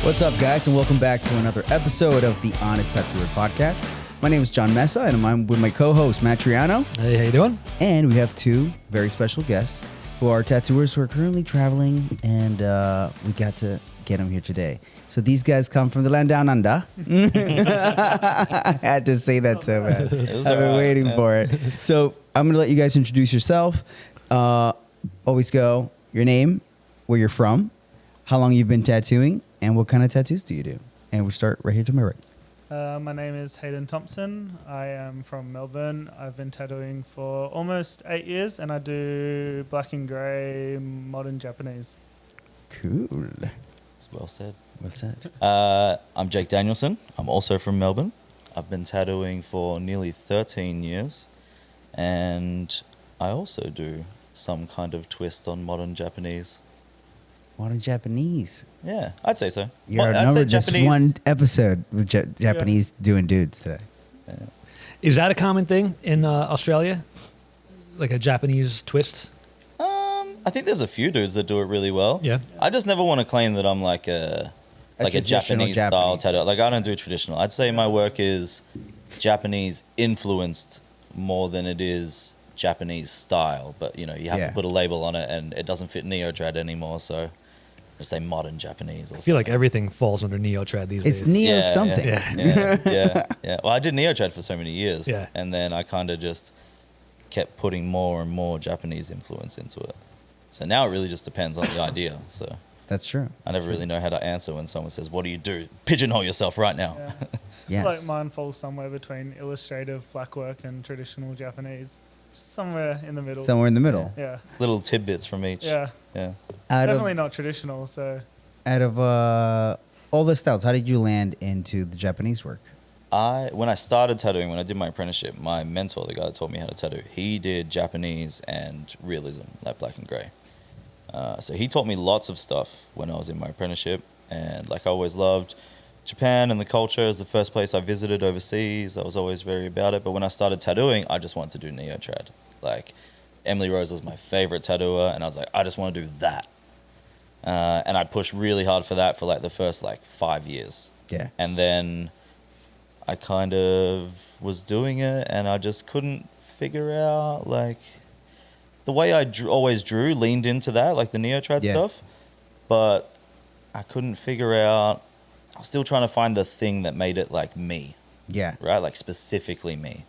What's up, guys, and welcome back to another episode of the Honest Tattooer podcast. My name is John Mesa, and I'm with my co-host, Matt Truiano. Hey, how you doing? And we have two very special guests who are tattooers who are currently traveling, and we got to get them here today. So these guys come from the land down under. I had to say that so bad. I've been waiting for it. So I'm going to let you guys introduce yourself. Always go your name, where you're from, how long you've been tattooing, and what kind of tattoos do you do? And we'll start right here to my right. My name is Hayden Thompson. I am from Melbourne. I've been tattooing for almost 8 years, and I do black and grey modern Japanese. Cool. Well said. Well said. I'm Jake Danielson. I'm also from Melbourne. I've been tattooing for nearly 13 years, and I also do some kind of twist on modern Japanese. Modern Japanese. Yeah, I'd say so. You're outnumbered just one episode with Japanese doing dudes today. Yeah. Is that a common thing in Australia? Like a Japanese twist? I think there's a few dudes that do it really well. Yeah. I just never want to claim that I'm like a Japanese style tattoo. Like, I don't do traditional. I'd say my work is Japanese influenced more than it is Japanese style. But, you know, you have to put a label on it, and it doesn't fit neo-trad anymore, so I say modern Japanese. I feel like everything falls under neo-trad these days. It's neo something. Yeah. Well, I did neo-trad for so many years. Yeah. And then I kind of just kept putting more and more Japanese influence into it. So now it really just depends on the idea. So That's true. I never really know how to answer when someone says, "What do you do?" Pigeonhole yourself right now. Yeah. Yes. Like mine falls somewhere between illustrative black work and traditional Japanese. Just somewhere in the middle. Somewhere in the middle. Yeah. Little tidbits from each. Yeah. Yeah. Definitely not traditional, so... Out of all the styles, how did you land into the Japanese work? When I started tattooing, when I did my apprenticeship, my mentor, the guy that taught me how to tattoo, he did Japanese and realism, like black and grey. So he taught me lots of stuff when I was in my apprenticeship, and like I always loved Japan and the culture. Is the first place I visited overseas. I was always very about it. But when I started tattooing, I just wanted to do neo-trad. Like, Emily Rose was my favorite tattooer, and I was like, I just want to do that. And I pushed really hard for that for like the first 5 years. Yeah. And then I kind of was doing it, and I just couldn't figure out the way I always drew leaned into that, like the neo-trad stuff, but I couldn't figure out. I was still trying to find the thing that made it like me. Yeah. Right, like specifically me.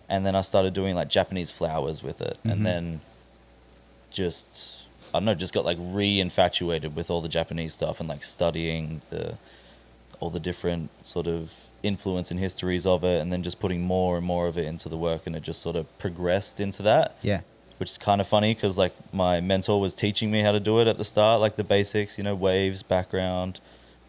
And then I started doing like Japanese flowers with it, and then just got like re-infatuated with all the Japanese stuff and like studying all the different sort of influence and histories of it, and then just putting more and more of it into the work, and it just sort of progressed into that. Yeah. Which is kind of funny because like my mentor was teaching me how to do it at the start, like the basics, waves, background.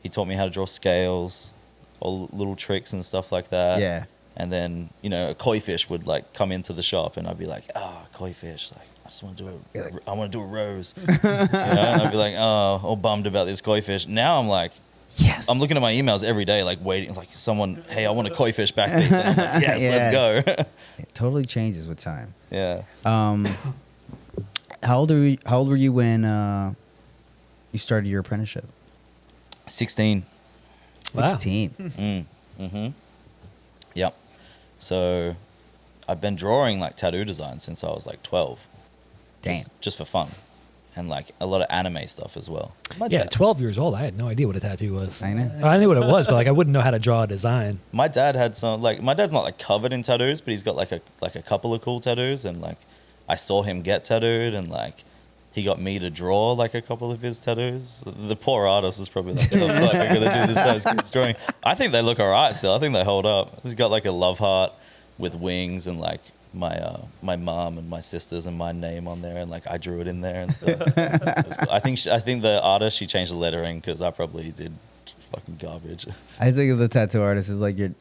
He taught me how to draw scales, all little tricks and stuff like that. Yeah. And then, a koi fish would like come into the shop, and I'd be like, koi fish, like I just want to do I want to do a rose. And I'd be like, all bummed about this koi fish. Now I'm like, yes. I'm looking at my emails every day, like waiting, like someone, hey, I want a koi fish back piece. And I'm like, yes, let's go. It totally changes with time. Yeah. How old were you when you started your apprenticeship? 16. Wow. 16. Yep. So I've been drawing like tattoo design since I was like 12. Damn. Just for fun. And like a lot of anime stuff as well. 12 years old. I had no idea what a tattoo was. I know. I knew what it was, but I wouldn't know how to draw a design. My dad had some, my dad's not like covered in tattoos, but he's got like a couple of cool tattoos, and like I saw him get tattooed, and like he got me to draw like a couple of his tattoos. The poor artist is probably like, oh, fuck, I gotta do this guy's kid's drawing. I think they look alright still. I think they hold up. He's got like a love heart with wings, and like my mom and my sisters and my name on there, and like I drew it in there and stuff. Cool. I think the artist, she changed the lettering because I probably did fucking garbage. I think of the tattoo artist as like you're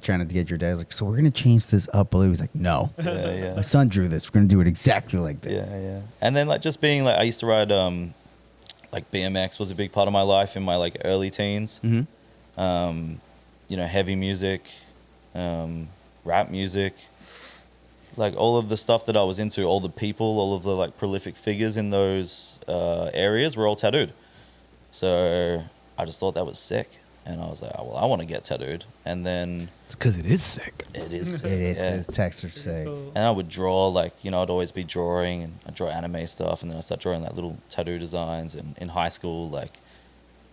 trying to get your dad like, so we're gonna change this up a little. He's like, no, my son drew this. We're gonna do it exactly like this. Yeah. And then like just being like, I used to ride like BMX was a big part of my life in my like early teens. Heavy music, rap music. Like all of the stuff that I was into, all the people, all of the like prolific figures in those areas were all tattooed. So I just thought that was sick. And I was like, oh, well, I want to get tattooed. And then It's because it is sick. it is It sick. is. yeah. His texture say. Cool. And I would draw, like, you know, I'd always be drawing, and I'd draw anime stuff, and then I start drawing like little tattoo designs. And in high school, like,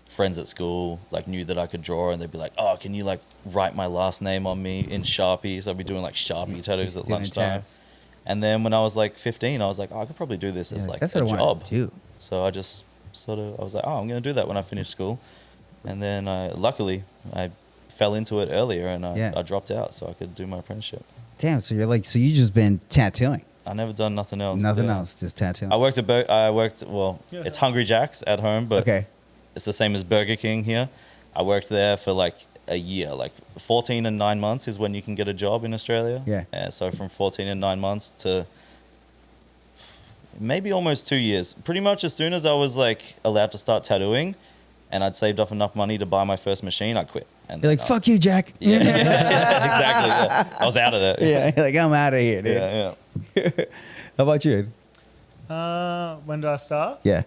friends at school like knew that I could draw, and they'd be like, oh, can you like write my last name on me in Sharpie? So I'd be doing like Sharpie tattoos at Doing lunchtime. tats. And then when I was like 15, I was like, oh, I could probably do this as Yeah, like that's a what I job. want to do. So I just I was like, oh, I'm going to do that when I finish school. And then luckily I fell into it earlier, and I dropped out so I could do my apprenticeship. Damn. So you just been tattooing. I never done nothing else. Nothing Yeah. else, just tattooing. I worked it's Hungry Jack's at home, but Okay. it's the same as Burger King here. I worked there for like a year, like 14 and 9 months is when you can get a job in Australia. Yeah. So from 14 and 9 months to maybe almost 2 years. Pretty much as soon as I was like allowed to start tattooing and I'd saved up enough money to buy my first machine, I quit. And You're like, fuck you, Jack. Yeah, exactly. Yeah. I was out of there. Yeah, you're like, I'm out of here, dude. Yeah, yeah. How about you? When did I start? Yeah.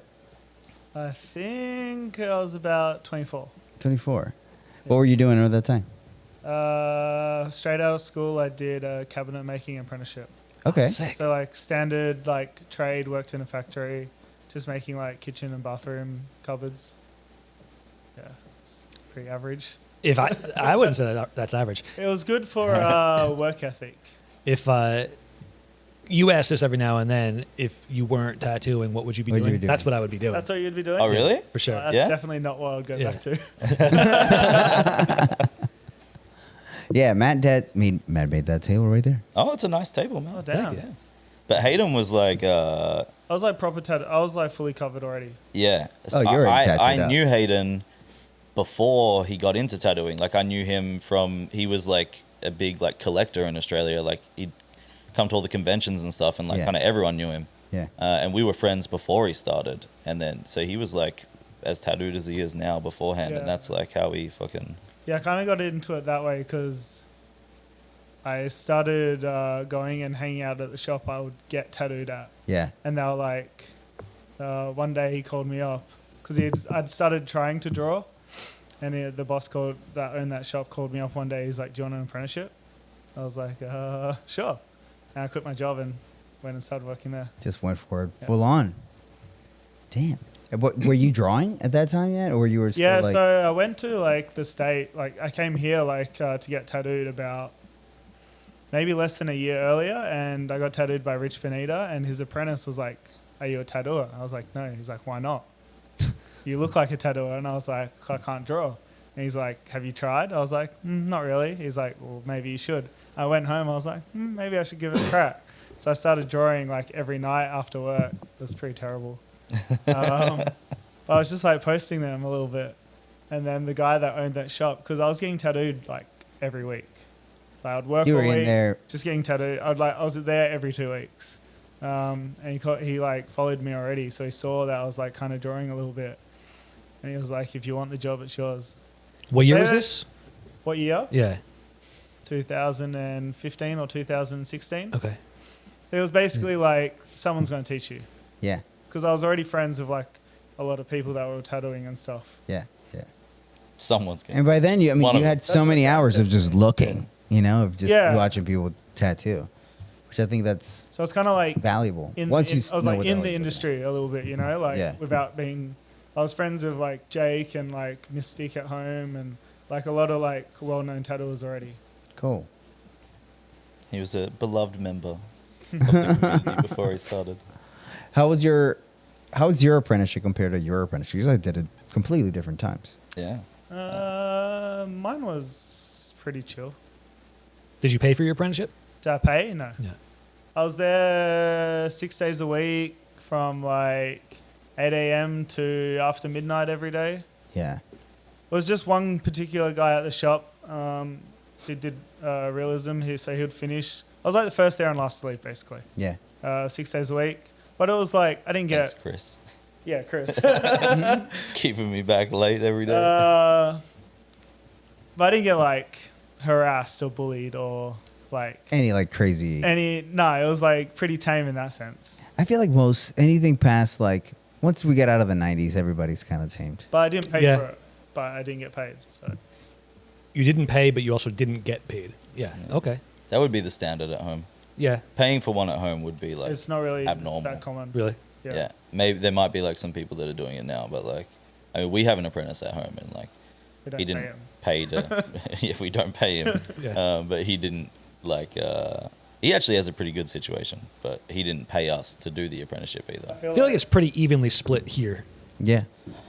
I think I was about 24. 24. What were you doing at that time? Straight out of school, I did a cabinet making apprenticeship. Okay. Sick. So like standard like trade, worked in a factory, just making like kitchen and bathroom cupboards. Yeah, it's pretty average. If I wouldn't say that's average. It was good for work ethic. If you ask this every now and then, if you weren't tattooing, what would you be What'd you doing? be doing? That's what I would be doing. That's what you'd be doing? Oh, really? For sure. That's Yeah? definitely not what I would go Yeah. back to. Yeah, Matt made that table right there. Oh, it's a nice table, man. Oh, damn. Yeah. But Hayden was like, I was like proper tattoo. I was like fully covered already. yeah. Oh, you're already tattooed I up. knew Hayden before he got into tattooing. Like I knew him from, he was like a big like collector in Australia. Like he'd come to all the conventions and stuff, and like Yeah. kind of everyone knew him. Yeah. And we were friends before he started. And then, so he was like as tattooed as he is now beforehand. Yeah. And that's like how he fucking, Yeah, I kind of got into it that way because I started going and hanging out at the shop I would get tattooed at. Yeah. And they were like, one day he called me up because I'd started trying to draw. And the boss that owned that shop called me up one day. He's like, do you want an apprenticeship? I was like, sure. And I quit my job and went and started working there. Just went for it Yeah. full on. Damn. What, were you drawing at that time yet? Or you were still Yeah, like... so I went to like the state. Like I came here like to get tattooed about maybe less than a year earlier, and I got tattooed by Rich Benita, and his apprentice was like, "Are you a tattooer?" I was like, "No." He's like, "Why not?" You look like a tattooer, and I was like, "I can't draw." And he's like, "Have you tried?" I was like, "Not really." He's like, "Well, maybe you should." I went home. I was like, "Maybe I should give it a crack." So I started drawing like every night after work. It was pretty terrible. But I was just like posting them a little bit. And then the guy that owned that shop, because I was getting tattooed like every week. Like I'd work You were all in week, there. just getting tattooed. I was there every 2 weeks. And he like followed me already. So he saw that I was like kind of drawing a little bit. And he was like, if you want the job, it's yours. What year was Yeah. this? What year? Yeah. 2015 or 2016. Okay. It was basically like, someone's going to teach you. Yeah. Because I was already friends with like a lot of people that were tattooing and stuff. Yeah. Yeah. someone's getting And by then, you One of had them. so many hours of just looking, of just Yeah. watching people tattoo, which I think that's So it's kind of like valuable. I Once you was know like what in that the was. industry a little bit, like Yeah. without being. I was friends with like Jake and like Mystique at home and like a lot of like well-known tattooers already. Cool. He was a beloved member of the community before he started. How was your apprenticeship compared to your apprenticeship? You guys did it completely different times. Yeah. Mine was pretty chill. Did you pay for your apprenticeship? Did I pay? No. Yeah. I was there 6 days a week from like 8 a.m. to after midnight every day. Yeah. It was just one particular guy at the shop. He did realism. He would finish. I was like the first there and last to leave, basically. Yeah. 6 days a week. But it was like, I didn't Thanks, get... Chris. Yeah, Chris. Keeping me back late every day. But I didn't get like harassed or bullied or like... Any like crazy. No, it was like pretty tame in that sense. I feel like anything past like once we get out of the 90s, everybody's kind of tamed. But I didn't pay Yeah. for it. but I didn't get paid. So You didn't pay, but you also didn't get paid. Yeah. Okay. That would be the standard at home. Yeah. Paying for one at home would be like it's not really abnormal. that common. Really. Yeah. Maybe there might be like some people that are doing it now, but like, I mean, we have an apprentice at home, and like, We don't he pay didn't him. pay to. Yeah, we don't pay him. Yeah. But he didn't like. He actually has a pretty good situation, but he didn't pay us to do the apprenticeship either. I feel like it's pretty evenly split here. Yeah.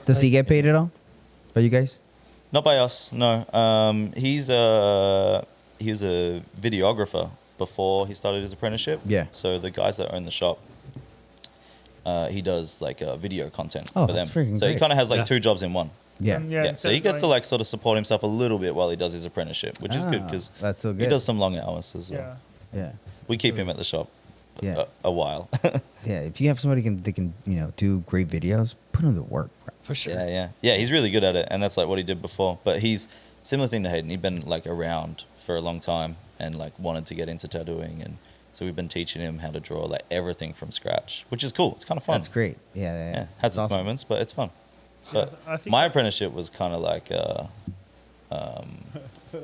Does he get paid at all? By you guys? Not by us, no. He was a videographer before he started his apprenticeship. Yeah. So the guys that own the shop, he does like video content Oh, for them. that's freaking So he great. kind of has like Yeah. 2 jobs in one. Yeah. And Yeah. So instead he of gets to going- like sort of support himself a little bit while he does his apprenticeship, which is good because That's so he good. does some long hours as well. Yeah. Yeah. We keep him at the shop Yeah. a while. Yeah. If you have somebody that can do great videos, put him to work. Bro. For sure. Yeah. He's really good at it, and that's like what he did before. But he's similar thing to Hayden. He'd been like around for a long time and like wanted to get into tattooing, and so we've been teaching him how to draw like everything from scratch, which is cool. It's kind of fun. That's great. Yeah. Yeah, has That's its awesome. moments, but it's fun. But I think my apprenticeship was kind of like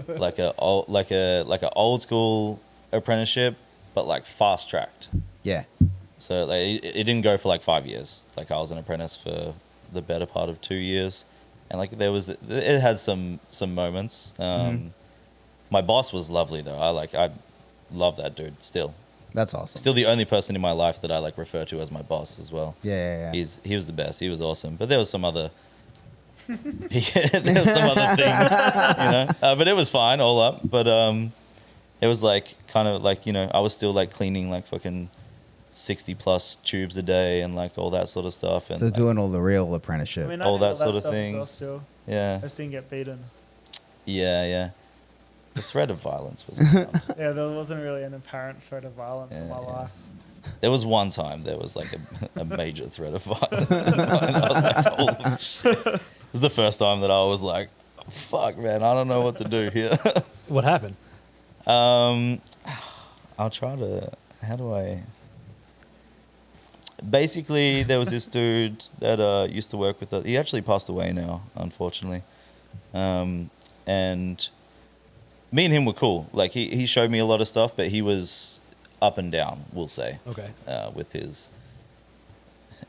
like a old school apprenticeship, but like fast tracked. Yeah. So like it didn't go for like 5 years. Like I was an apprentice for the better part of 2 years, and like it had some moments. My boss was lovely though. I love that dude still. That's awesome. Still the only person in my life that I like refer to as my boss as well. Yeah. He was the best. He was awesome. But there was some other there was some other things, you know. But it was fine all up. But it was like kind of like, you know, I was still like cleaning like fucking 60 plus tubes a day and like all that sort of stuff. And So like, doing all the real apprenticeship. I mean, all I did that sort of stuff as well things. still. yeah, I just didn't get beaten. yeah. The threat of violence was around. Yeah, there wasn't really an apparent threat of violence in my Yeah. life. There was one time there was like a major threat of violence. And I was like, holy shit. It was the first time that I was like, fuck, man, I don't know what to do here. What happened? I'll try to, how do I? Basically, there was this dude that used to work with us. He actually passed away now, unfortunately. And me and him were cool. Like, he showed me a lot of stuff, but he was up and down, we'll say. Okay. With his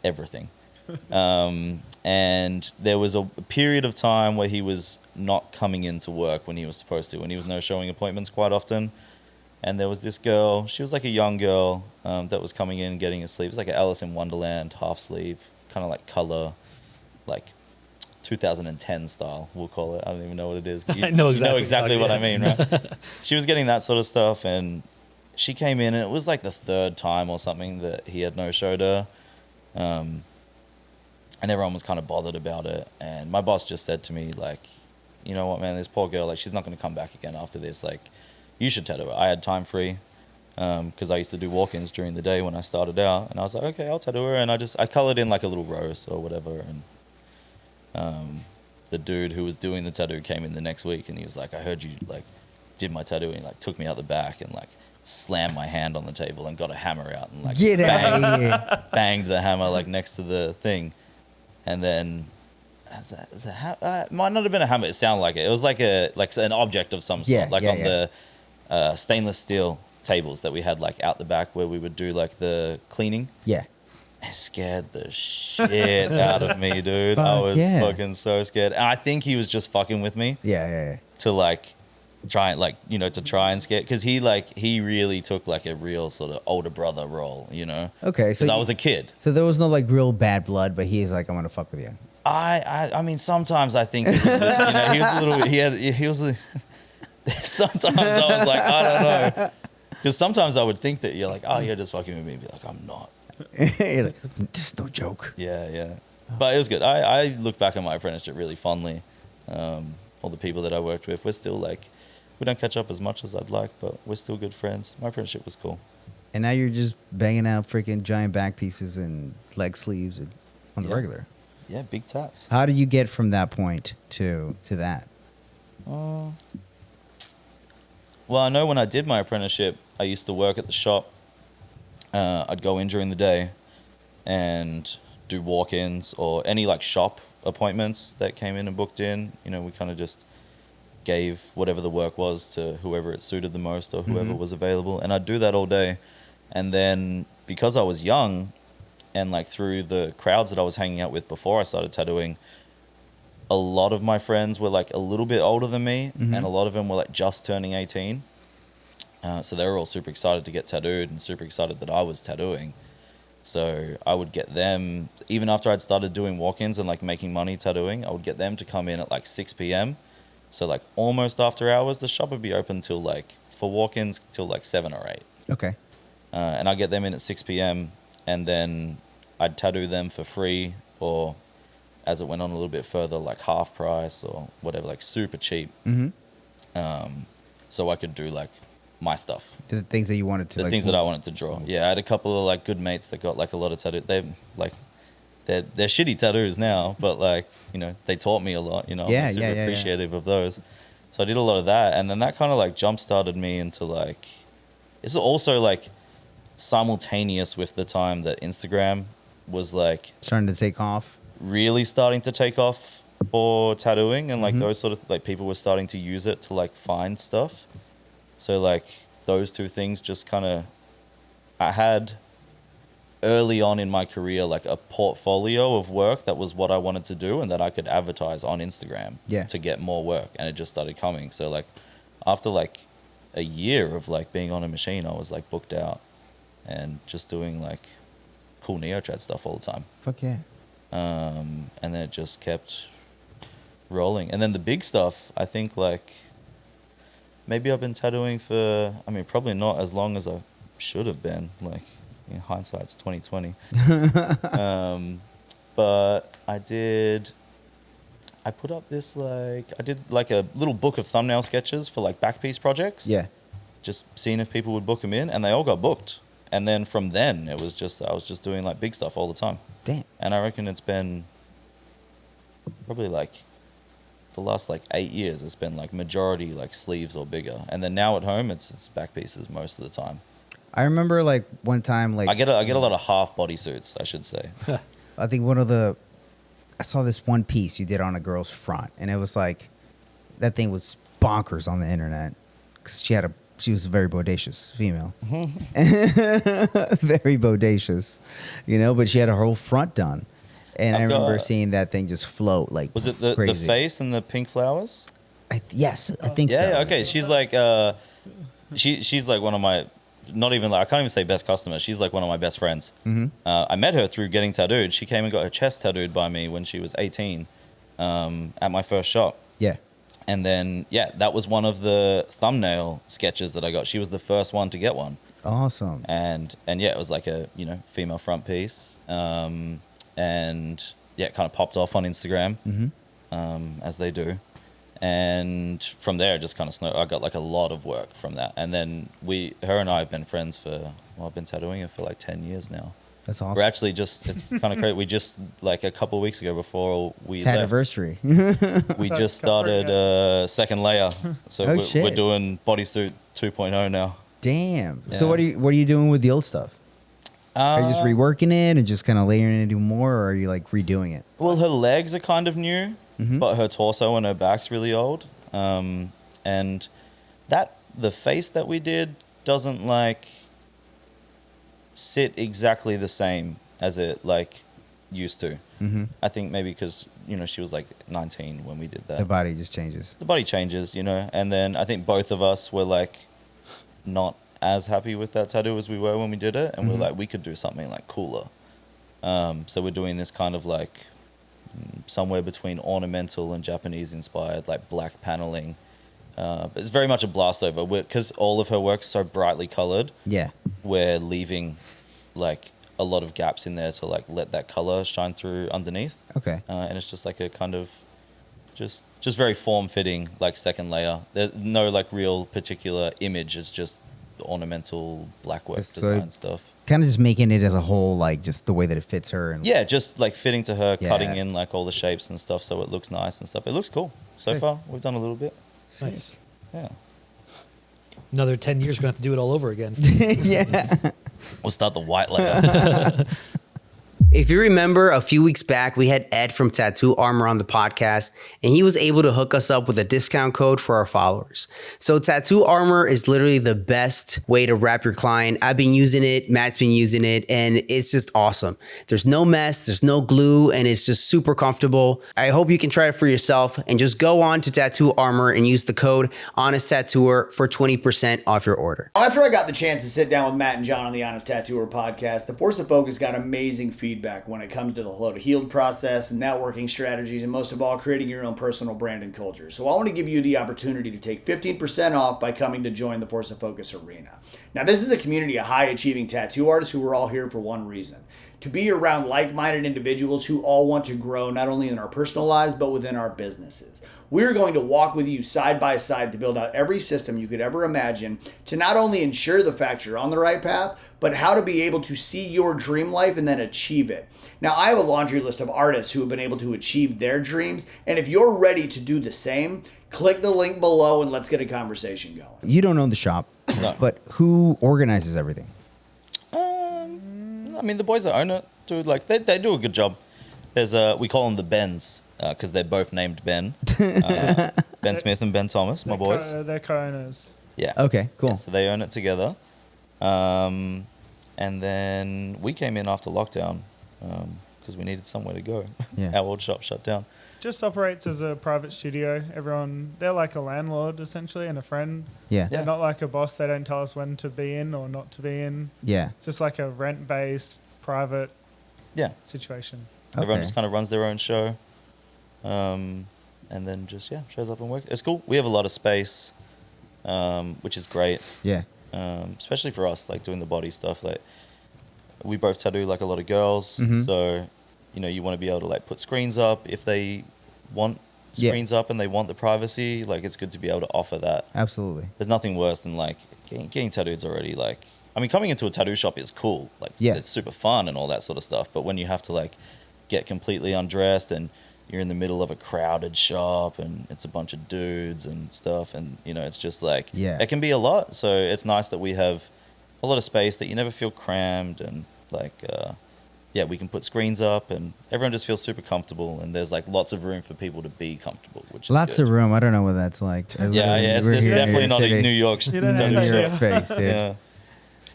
everything. And there was a period of time where he was not coming into work when he was supposed to, and he was no showing appointments quite often. And there was this girl, she was like a young girl that was coming in getting a sleeve. It was like an Alice in Wonderland half sleeve, kind of like color, like 2010 style, we'll call it. I don't even know what it is. But I know exactly what what I you're mean, right? She was getting that sort of stuff, and she came in, and it was like the 3rd time or something that he had no-showed her. And everyone was kind of bothered about it. And my boss just said to me, like, you know what, man, this poor girl, like, she's not going to come back again after this. Like, you should tattoo her. I had time free because I used to do walk-ins during the day when I started out. And I was like, okay, I'll tattoo her. And I colored in like a little rose or whatever. And the dude who was doing the tattoo came in the next week, and he was like, I heard you like did my tattoo, and he like took me out the back and like slammed my hand on the table and got a hammer out and like Get out of here. banged the hammer like next to the thing. And then might not have been a hammer. It sounded like it. It was like an object of some sort, the stainless steel tables that we had like out the back where we would do like the cleaning. Yeah. It scared the shit out of me, dude. I was fucking so scared. And I think he was just fucking with me Yeah. to like try and like, you know, to try and scare, because he really took like a real sort of older brother role, you know. Okay, so because I was a kid. So there was no like real bad blood, but he's like, I'm gonna fuck with you. I mean, sometimes I think, it was, you know, he was a little. He was. Sometimes I was like, I don't know, because sometimes I would think that you're like, oh, you're just fucking with me, and be like, I'm not. You're like, just no joke. Yeah. But it was good. I look back on my apprenticeship really fondly. All the people that I worked with, we're still like, we don't catch up as much as I'd like, but we're still good friends. My apprenticeship was cool. And now you're just banging out freaking giant back pieces and leg sleeves and on the regular. Yeah, big tats. How do you get from that point to that? Well, I know when I did my apprenticeship, I used to work at the shop. I'd go in during the day and do walk-ins or any like shop appointments that came in and booked in. You know, we kind of just gave whatever the work was to whoever it suited the most or whoever was available. And I'd do that all day. And then because I was young and like through the crowds that I was hanging out with before I started tattooing, a lot of my friends were like a little bit older than me and a lot of them were like just turning 18. So they were all super excited to get tattooed and super excited that I was tattooing. So I would get them, even after I'd started doing walk-ins and like making money tattooing, I would get them to come in at like 6 p.m. So like almost after hours, the shop would be open till like, for walk-ins, till like 7 or 8. Okay. And I'd get them in at 6 p.m. and then I'd tattoo them for free, or as it went on a little bit further, like half price or whatever, like super cheap. So I could do like my stuff. The things that you wanted to The like, things that I wanted to draw. Yeah, I had a couple of like good mates that got like a lot of tattoos. They're shitty tattoos now, but like, you know, they taught me a lot, you know. I'm super appreciative of those. So I did a lot of that, and then that kind of like jump started me into like, it's also like simultaneous with the time that Instagram was like starting to take off. Really starting to take off for tattooing, and like those sort of like people were starting to use it to like find stuff. So like those two things just kind of, I had early on in my career like a portfolio of work that was what I wanted to do and that I could advertise on Instagram to get more work, and it just started coming. So like after like a year of like being on a machine, I was like booked out and just doing like cool neo-trad stuff all the time. Fuck yeah. And then it just kept rolling. And then the big stuff, I think like maybe I've been tattooing for, I mean, probably not as long as I should have been. Like, in hindsight's 2020. But I put up this like, I did like a little book of thumbnail sketches for like backpiece projects. Yeah. Just seeing if people would book them in, and they all got booked. And then from then, it was just, I was just doing like big stuff all the time. Damn. And I reckon it's been probably like the last like 8 years, it's been like majority like sleeves or bigger. And then now at home, it's back pieces most of the time. I remember like one time, like I get a lot of half bodysuits, I should say. I think I saw this one piece you did on a girl's front, and it was like, that thing was bonkers on the internet because she was a very bodacious female. Very bodacious, you know, but she had her whole front done. And I remember seeing that thing just float like Was it the face and the pink flowers? Yes, I think so. Yeah, okay. She's like, she's like one of my, not even like, I can't even say best customer. She's like one of my best friends. I met her through getting tattooed. She came and got her chest tattooed by me when she was 18 at my first shop. Yeah. And then, yeah, that was one of the thumbnail sketches that I got. She was the first one to get one. Awesome. And yeah, it was like a, you know, female front piece. And yeah, it kind of popped off on Instagram, as they do. And from there, it just kind of I got like a lot of work from that. And then her and I have been friends for, well, I've been tattooing her for like 10 years now. That's awesome. We're actually just, it's kind of crazy. We just, like a couple of weeks ago before we it's left, anniversary. we just started second layer. So we're doing Bodysuit 2.0 now. Damn. Yeah. So what are you doing with the old stuff? Are you just reworking it and just kind of layering it even more, or are you like redoing it? Well, her legs are kind of new, but her torso and her back's really old. And the face that we did doesn't like sit exactly the same as it like used to. I think maybe because, you know, she was like 19 when we did that. The body just changes. The body changes, you know, and then I think both of us were like not as happy with that tattoo as we were when we did it, and we're like, we could do something like cooler. So we're doing this kind of like somewhere between ornamental and Japanese inspired like black paneling. But it's very much a blast over because all of her work's so brightly colored. Yeah, we're leaving like a lot of gaps in there to like let that color shine through underneath. Okay. And it's just like a kind of just very form-fitting like second layer. There's no like real particular image. It's just ornamental black work design stuff. Kind of just making it as a whole, like just the way that it fits her. And yeah, just like fitting to her, cutting in like all the shapes and stuff so it looks nice and stuff. It looks cool. So far, we've done a little bit. Nice. Yeah. Another 10 years, we're going to have to do it all over again. Yeah. We'll start the white layer. If you remember, a few weeks back, we had Ed from Tattoo Armor on the podcast, and he was able to hook us up with a discount code for our followers. So Tattoo Armor is literally the best way to wrap your client. I've been using it, Matt's been using it, and it's just awesome. There's no mess, there's no glue, and it's just super comfortable. I hope you can try it for yourself, and just go on to Tattoo Armor and use the code Honest Tattooer for 20% off your order. After I got the chance to sit down with Matt and John on the Honest Tattooer podcast, the Force of Focus got amazing feedback when it comes to the Hello to Healed process and networking strategies, and most of all, creating your own personal brand and culture. So I want to give you the opportunity to take 15% off by coming to join the Force of Focus arena. Now, this is a community of high-achieving tattoo artists who are all here for one reason: to be around like-minded individuals who all want to grow not only in our personal lives, but within our businesses. We're going to walk with you side by side to build out every system you could ever imagine to not only ensure the fact you're on the right path, but how to be able to see your dream life and then achieve it. Now, I have a laundry list of artists who have been able to achieve their dreams, and if you're ready to do the same, click the link below and let's get a conversation going. You don't own the shop, No. but who organizes everything? I mean, the boys that own it do they do a good job. There's we call them the Bens because they're both named Ben. Ben Smith and Ben Thomas, my boys. They're co-owners. Yeah. Okay, cool. Yeah, so they own it together. And then we came in after lockdown because we needed somewhere to go. Yeah. Our old shop shut down. Just operates as a private studio. They're like a landlord essentially and a friend. Yeah. They're not like a boss. They don't tell us when to be in or not to be in. Yeah. Just like a rent-based private Yeah. situation. Everyone Okay. just kind of runs their own show. And then just, shows up and works. It's cool. We have a lot of space, which is great. Yeah. Especially for us, like doing the body stuff. Like we both tattoo like a lot of girls. Mhm. So, you want to be able to like put screens up if they want Yeah. screens up and they want the privacy. Like it's good to be able to offer that. Absolutely. There's nothing worse than like getting tattooed already. Like, I mean, coming into a tattoo shop is cool. Like, Yeah. it's super fun and all that sort of stuff. But when you have to like get completely undressed and you're in the middle of a crowded shop and it's a bunch of dudes and stuff, and it's just like, Yeah. it can be a lot. So it's nice that we have a lot of space that you never feel crammed, and like, we can put screens up and everyone just feels super comfortable, and there's like lots of room for people to be comfortable, which is Lots good. of room. I don't know what that's like. It's definitely not in New York. You don't have New that York here. space, dude. Yeah.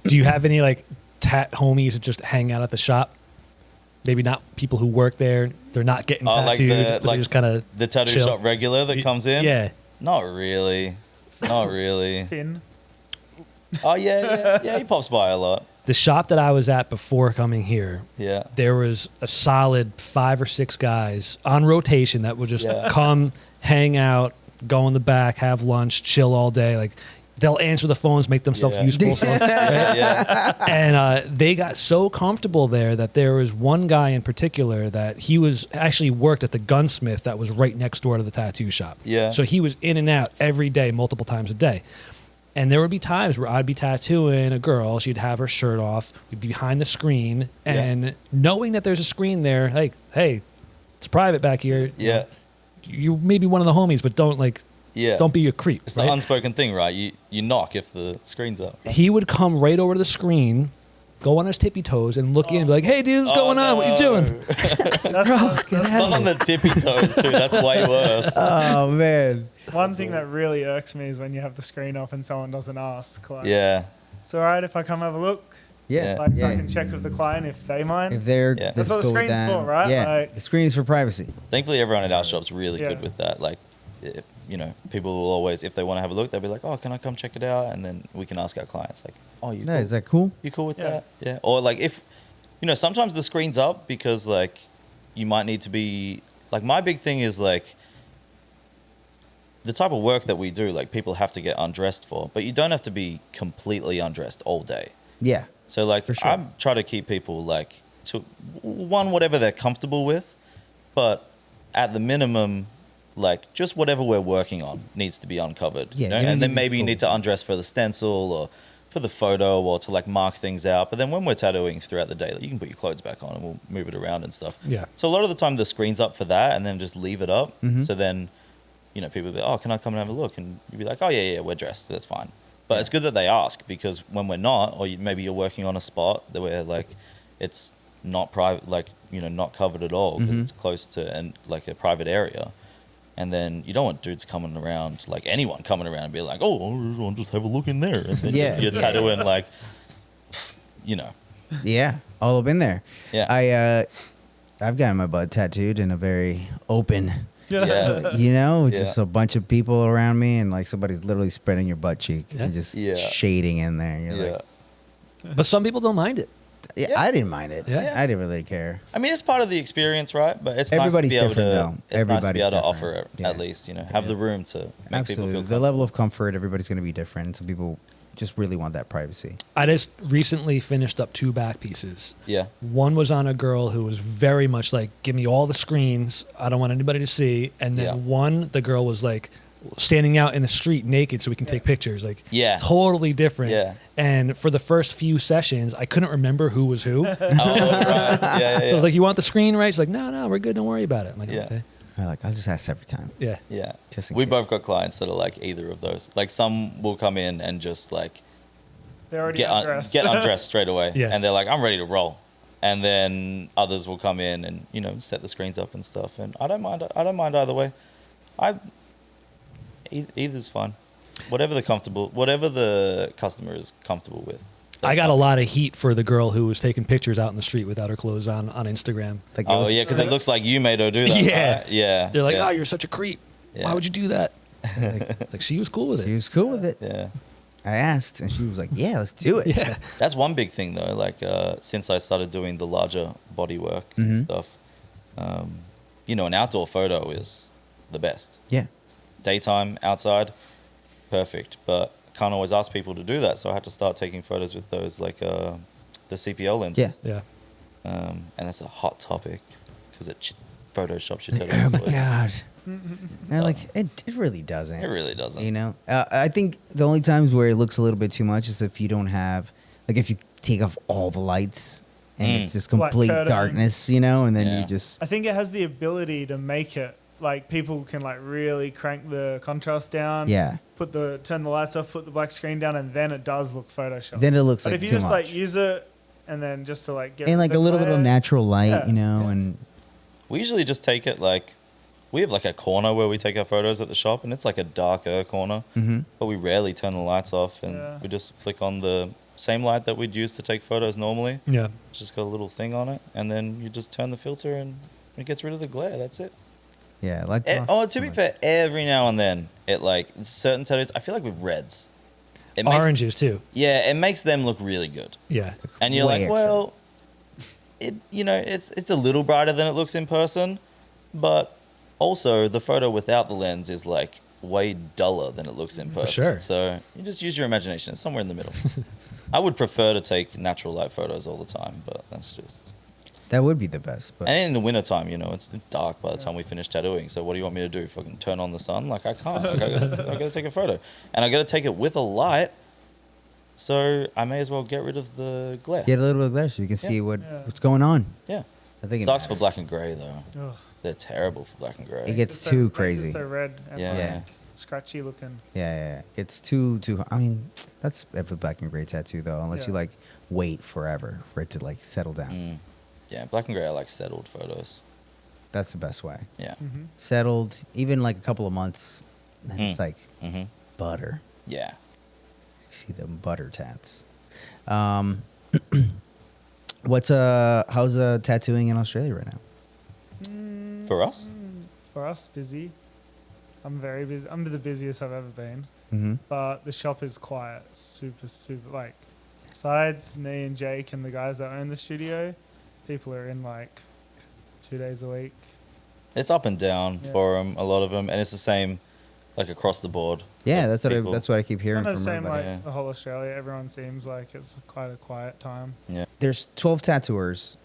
Do you have any like tat homies that just hang out at the shop? Maybe not people who work there. They're not getting Like tattooed, but they just kind of the tattoo chill. shop regular that comes in. Yeah. Not really. Not really. Finn. Oh yeah. He pops by a lot. The shop that I was at before coming here, Yeah. there was a solid 5 or 6 guys on rotation that would just Yeah. come, hang out, go in the back, have lunch, chill all day. Like they'll answer the phones, make themselves Yeah. useful. So, Yeah. and they got so comfortable there that there was one guy in particular that he was actually worked at the gunsmith that was right next door to the tattoo shop. Yeah. So he was in and out every day, multiple times a day. And there would be times where I'd be tattooing a girl, she'd have her shirt off, we'd be behind the screen, and knowing that there's a screen there, like, hey, it's private back here. Yeah. You may be one of the homies, but don't be a creep. It's right? the unspoken thing, right? You knock if the screen's up. He would come right over to the screen, go on his tippy toes, and look in and be like, hey, dude, what's going on? What you doing? Not on the tippy toes, dude. That's way worse. Oh man. One thing that really irks me is when you have the screen off and someone doesn't ask. Like, Yeah. it's all right if I come have a look. Yeah. Like, so yeah. I can check with the client if they mind. If they're Yeah. That's what the cool with screen's that. for, right? Yeah. Like- the screen's for privacy. Thankfully, everyone at our shop's really Yeah. good with that. Like, people will always, if they want to have a look, they'll be like, oh, can I come check it out? And then we can ask our clients, like, oh, you No, cool? is that cool? You cool with Yeah. that? Yeah. Or like if, sometimes the screen's up because like you might need to be, like my big thing is like the type of work that we do, like people have to get undressed for, but you don't have to be completely undressed all day. Yeah. So like For sure. I try to keep people like to whatever they're comfortable with, but at the minimum, like just whatever we're working on needs to be uncovered. Yeah, you don't and need then to be maybe you full. need to undress for the stencil or for the photo or to like mark things out. But then when we're tattooing throughout the day, like, you can put your clothes back on and we'll move it around and stuff. Yeah. So a lot of the time the screen's up for that and then just leave it up. Mhm. So then, people will be, oh, can I come and have a look? And you'd be like, oh yeah, we're dressed. That's fine. But it's good that they ask because when we're not, or maybe you're working on a spot that where like it's not private, like, you know, not covered at all because it's close to and like a private area. And then you don't want dudes coming around, like anyone coming around and be like, oh, I'll just have a look in there. And then you're tattooing like, you know. Yeah, all up in there. Yeah. I've gotten my butt tattooed in a very open, Yeah. you know, Yeah. just a bunch of people around me, and like somebody's literally spreading your butt cheek and just shading in there. You're Yeah. like, But some people don't mind it. yeah, I didn't mind it. Yeah. I didn't really care. I mean, it's part of the experience, right? But it's Everybody's nice to be able different, to. though. It's nice to Everybody's be able to different. offer it Yeah. at least, you know, have the room to make people Absolutely. feel The level of comfort, everybody's going to be different. Some people just really want that privacy. I just recently finished up 2 back pieces. Yeah. One was on a girl who was very much like, give me all the screens. I don't want anybody to see. And then Yeah. one, the girl was like standing out in the street naked so we can take pictures. Like, Yeah. totally different. Yeah. And for the first few sessions, I couldn't remember who was who. So Oh, right. Yeah. I was like, you want the screen, right? She's like, no, we're good. Don't worry about it. I'm like, Yeah. okay. I'm like, I'll just ask every time. Yeah. Yeah. Just in We case. both got clients that are like either of those. Like some will come in and just like They're already get undressed. get undressed straight away. Yeah. And they're like, I'm ready to roll. And then others will come in and, you know, set the screens up and stuff. And I don't mind either way. Either's fine. Whatever the customer is comfortable with. I got a lot of heat for the girl who was taking pictures out in the street without her clothes on Instagram. Like, Oh yeah, because it looks like you made her do that. Yeah. Right? Yeah. They're like, yeah. oh, you're such a creep. Yeah. Why would you do that? It's like she was cool with She it. was cool with it. Yeah. I asked, and she was like, yeah, let's do it. Yeah. That's one big thing though. Like since I started doing the larger body work Mm-hmm. and stuff, you know, an outdoor photo is the best. Yeah. Daytime outside, perfect. But can't always ask people to do that, so I had to start taking photos with those like the CPL lenses. Yeah. Yeah. And that's a hot topic because it photoshops your Like, tattoos. oh my away. God. And like, it really doesn't. It really doesn't. You know, I think the only times where it looks a little bit too much is if you don't have, like, if you take off all the lights and it's just Like complete curtain. darkness, you know, and then Yeah. you just, I think it has the ability to make it like people can like really crank the contrast down. yeah. Turn the lights off, put the black screen down, and then it does look Photoshop. Then it looks but like if you too just much. like use it and then just to like get And like the a little bit of glare. natural light, Yeah. you know, Yeah. and We usually just take it like, we have like a corner where we take our photos at the shop, and it's like a darker corner, but we rarely turn the lights off, and Yeah. we just flick on the same light that we'd use to take photos normally. Yeah. It's just got a little thing on it, and then you just turn the filter, and it gets rid of the glare. That's it. yeah, lights off. Oh, to be fair, every now and then, it like certain tattoos. I feel like with reds, it makes, Oranges too. yeah, it makes them look really good. Yeah. And you're Way like, extra. well, it's a little brighter than it looks in person, but also the photo without the lens is like way duller than it looks in person. sure. So you just use your imagination. It's somewhere in the middle. I would prefer to take natural light photos all the time, but that's just. That would be the best. But And in the wintertime, you know, it's dark by the time we finish tattooing. So what do you want me to do? Fucking turn on the sun? Like I can't. Like, I gotta take a photo, and I gotta take it with a light. So I may as well get rid of the glare. get a little bit of glare so you can see Yeah. what's going on. Yeah. I think it Sucks for matters. black and gray though. Ugh. They're terrible for black and gray. It gets It's so- too makes it crazy. so red and Yeah. Yeah. like scratchy looking. Yeah. It's too. I mean, that's every black and gray tattoo though, unless Yeah. you like wait forever for it to like settle down. Mm. Yeah, black and gray. I like settled photos. That's the best way. Yeah. Mm-hmm. Settled, even like a couple of months, and it's like Mm-hmm. butter. Yeah. You see them butter tats. What's how's tattooing in Australia right now? For us? For us, busy. I'm very busy. I'm the busiest I've ever been. Mm-hmm. But the shop is quiet. Super, like, besides me and Jake and the guys that own the studio, people are in like 2 days a week. It's up and down Yeah. for them, a lot of them, and it's the same, like across the board. Yeah, Like, that's people- what I keep hearing Kind of from the same everybody. like Yeah. the whole Australia. Everyone seems like it's quite a quiet time. There's 12 tattooers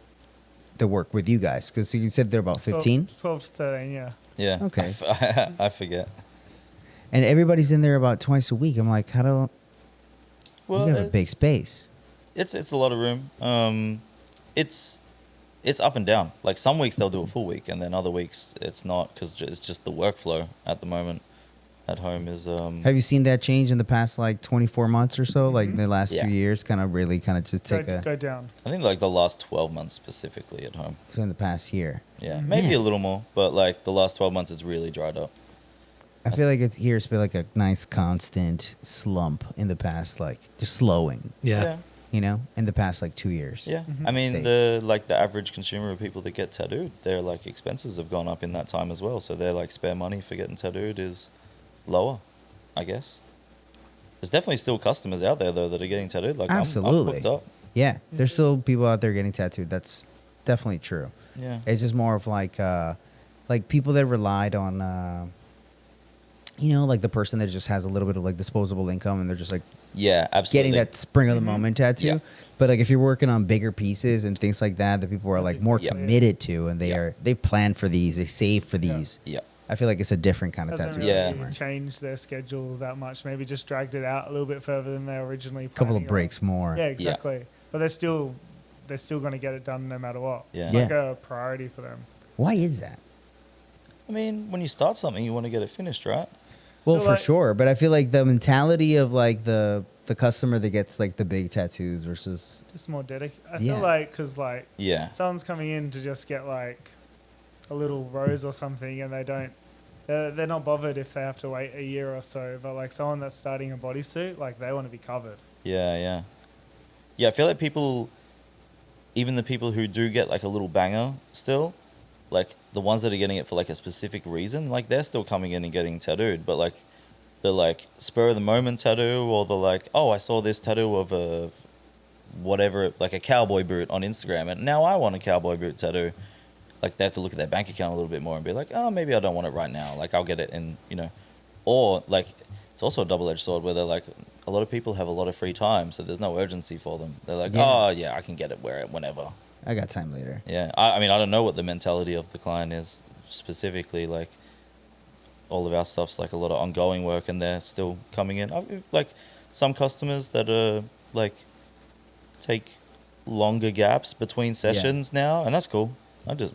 that work with you guys because you said they're about 15, 12 to 13, yeah. Yeah. Okay. I forget. and everybody's in there about twice a week. I'm like, how do Well, you have a big space? it's a lot of room. It's up and down. Like some weeks they'll do a full week, and then other weeks it's not because it's just the workflow at the moment. at home is Have you seen that change in the past like 24 months or so? Like in the last Yeah. few years, kind of really kind of just take Go down. I think like the last 12 months specifically at home. so in the past year. Yeah, maybe Yeah. a little more, but like the last 12 months it's really dried up. I feel like it's been like a nice constant slump in the past, like just slowing, Yeah. you know, in the past like 2 years. Yeah. I mean, the average consumer of people that get tattooed, their like expenses have gone up in that time as well. So their like spare money for getting tattooed is lower, I guess. There's definitely still customers out there though that are getting tattooed. Like Absolutely. I'm booked up. Yeah, there's still people out there getting tattooed. That's definitely true. Yeah. It's just more of like people that relied on, you know, like the person that just has a little bit of like disposable income and they're just like Yeah, absolutely. getting that spring of the moment tattoo. Yeah. But like if you're working on bigger pieces and things like that, that people are like more Yeah. committed to, and they plan for these, they save for these. Yeah. I feel like it's a different kind of Hasn't tattoo. really Yeah. changed their schedule that much. Maybe just dragged it out a little bit further than they originally. A couple planning of on. breaks more. Yeah, exactly. But they're still going to get it done no matter what. Yeah. It's like a priority for them. Why is that? I mean, when you start something, you want to get it finished, right? Well, feel for like- sure, but I feel like the mentality of like the customer that gets like the big tattoos versus Just more dedicated. I Yeah. feel like because like Yeah. someone's coming in to just get like a little rose or something, and they don't. They're not bothered if they have to wait a year or so. But like someone that's starting a bodysuit, like they want to be covered. Yeah, yeah. Yeah, I feel like people, even the people who do get like a little banger still, like the ones that are getting it for like a specific reason, like they're still coming in and getting tattooed, but like the like spur of the moment tattoo, or the like, oh, I saw this tattoo of a whatever, like a cowboy boot on Instagram, and now I want a cowboy boot tattoo. Like they have to look at their bank account a little bit more and be like, oh, maybe I don't want it right now. Like I'll get it in, you know, or like it's also a double-edged sword where they're like, a lot of people have a lot of free time, so there's no urgency for them. They're like, Yeah. oh yeah, I can get it whenever. I got time later. Yeah, I mean, I don't know what the mentality of the client is specifically. Like, all of our stuff's like a lot of ongoing work, and they're still coming in. Like, some customers that are like take longer gaps between sessions now, and that's cool.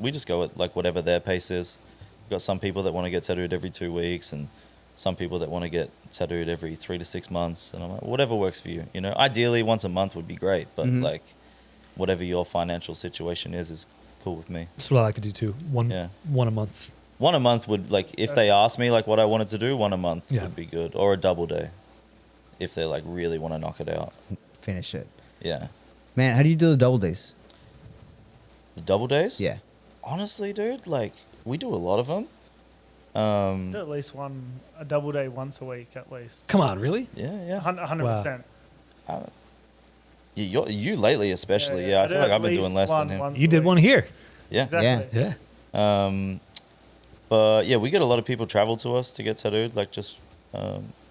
We just go at like whatever their pace is. We've got some people that want to get tattooed every 2 weeks, and some people that want to get tattooed every 3 to 6 months. And I'm like, whatever works for you. You know, ideally once a month would be great, but like, whatever your financial situation is cool with me. That's what I like to do too. One a month. One a month would, like, if they asked me like what I wanted to do, one a month Yeah. would be good, or a double day, if they like really want to knock it out. Finish it. Yeah, Man, how do you do the double days? the double days. Yeah. Honestly, dude, like we do a lot of them. Do at least a double day once a week at least. Come on, really? Yeah. 100%. You lately especially. Yeah, I feel like I've been doing less than him. You did one here. Yeah. Exactly. Yeah. But yeah, we get a lot of people travel to us to get tattooed. Like just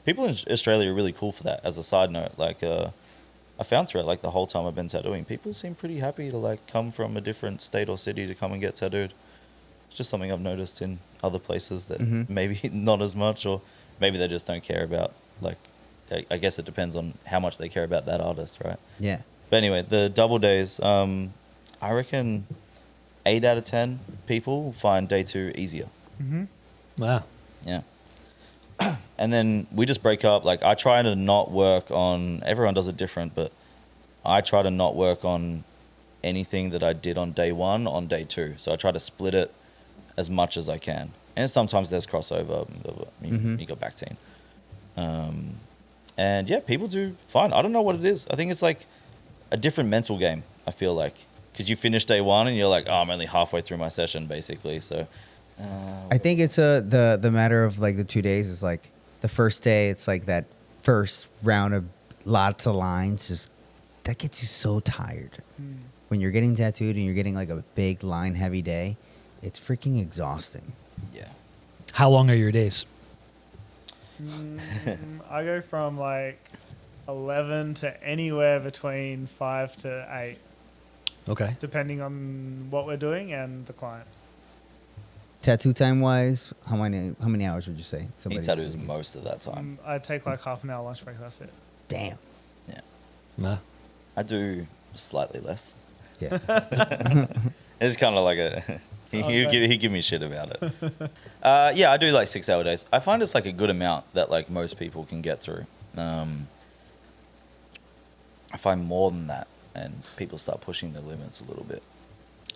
people in Australia are really cool for that. As a side note, like I found throughout like the whole time I've been tattooing, people seem pretty happy to like come from a different state or city to come and get tattooed. It's just something I've noticed in other places that maybe not as much, or maybe they just don't care about, like, I guess it depends on how much they care about that artist, right? Yeah. But anyway, the double days, I reckon 8 out of 10 people find day 2 easier. Wow. Yeah. And then we just break up. Like, I try to not work on, everyone does it different, but I try to not work on anything that I did on day 1 on day 2. So I try to split it as much as I can. And sometimes there's crossover. You got back team. And yeah, people do fine. I don't know what it is. I think it's like a different mental game, I feel like. Because you finish day 1 and you're like, oh, I'm only halfway through my session, basically. So I think it's the matter of like the 2 days is like the first day, it's like that first round of lots of lines, just that gets you so tired. When you're getting tattooed and you're getting like a big line heavy day, it's freaking exhausting. yeah. How long are your days? I go from like 11 to anywhere between 5 to 8, Okay. depending on what we're doing and the client. Tattoo time wise, how many hours would you say? He tattoos most of that time. I take like half an hour lunch break. That's it. Damn. Yeah. Nah. I do slightly less. Yeah. It's kind of like a he give me shit about it. Yeah, I do like 6-hour days. I find it's like a good amount that like most people can get through. I find more than that, and people start pushing their limits a little bit.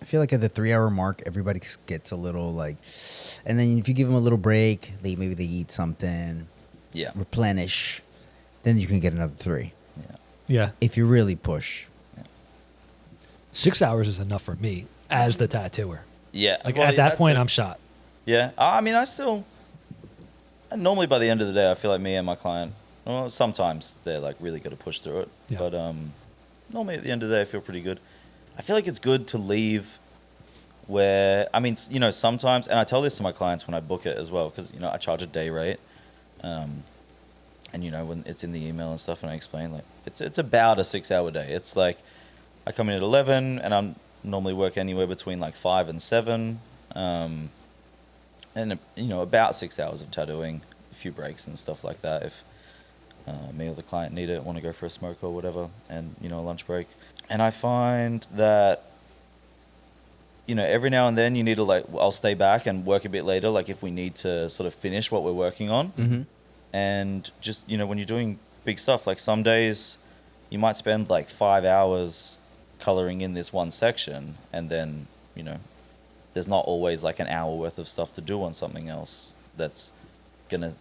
I feel like at the 3-hour mark, everybody gets a little like, and then if you give them a little break, maybe they eat something, Yeah. replenish, then you can get another 3. Yeah. Yeah. If you really push. 6 hours is enough for me as the tattooer. Yeah. Like Well, at that that's point, it. I'm shot. Yeah. I mean, normally by the end of the day, I feel like me and my client, well, sometimes they're like really good to push through it. Yeah. But normally at the end of the day, I feel pretty good. I feel like it's good to leave where, I mean, you know, sometimes, and I tell this to my clients when I book it as well, because, you know, I charge a day rate. And, you know, when it's in the email and stuff, and I explain, like, it's about a 6-hour day. It's like, I come in at 11, and I'm normally work anywhere between like 5 and 7. And, you know, about 6 hours of tattooing, a few breaks and stuff like that. If me or the client need it, want to go for a smoke or whatever, and, you know, a lunch break. And I find that, you know, every now and then you need to, like, I'll stay back and work a bit later, like if we need to sort of finish what we're working on. Mm-hmm. And just, you know, when you're doing big stuff, like some days you might spend like 5 hours coloring in this one section, and then, you know, there's not always like an hour worth of stuff to do on something else that's going to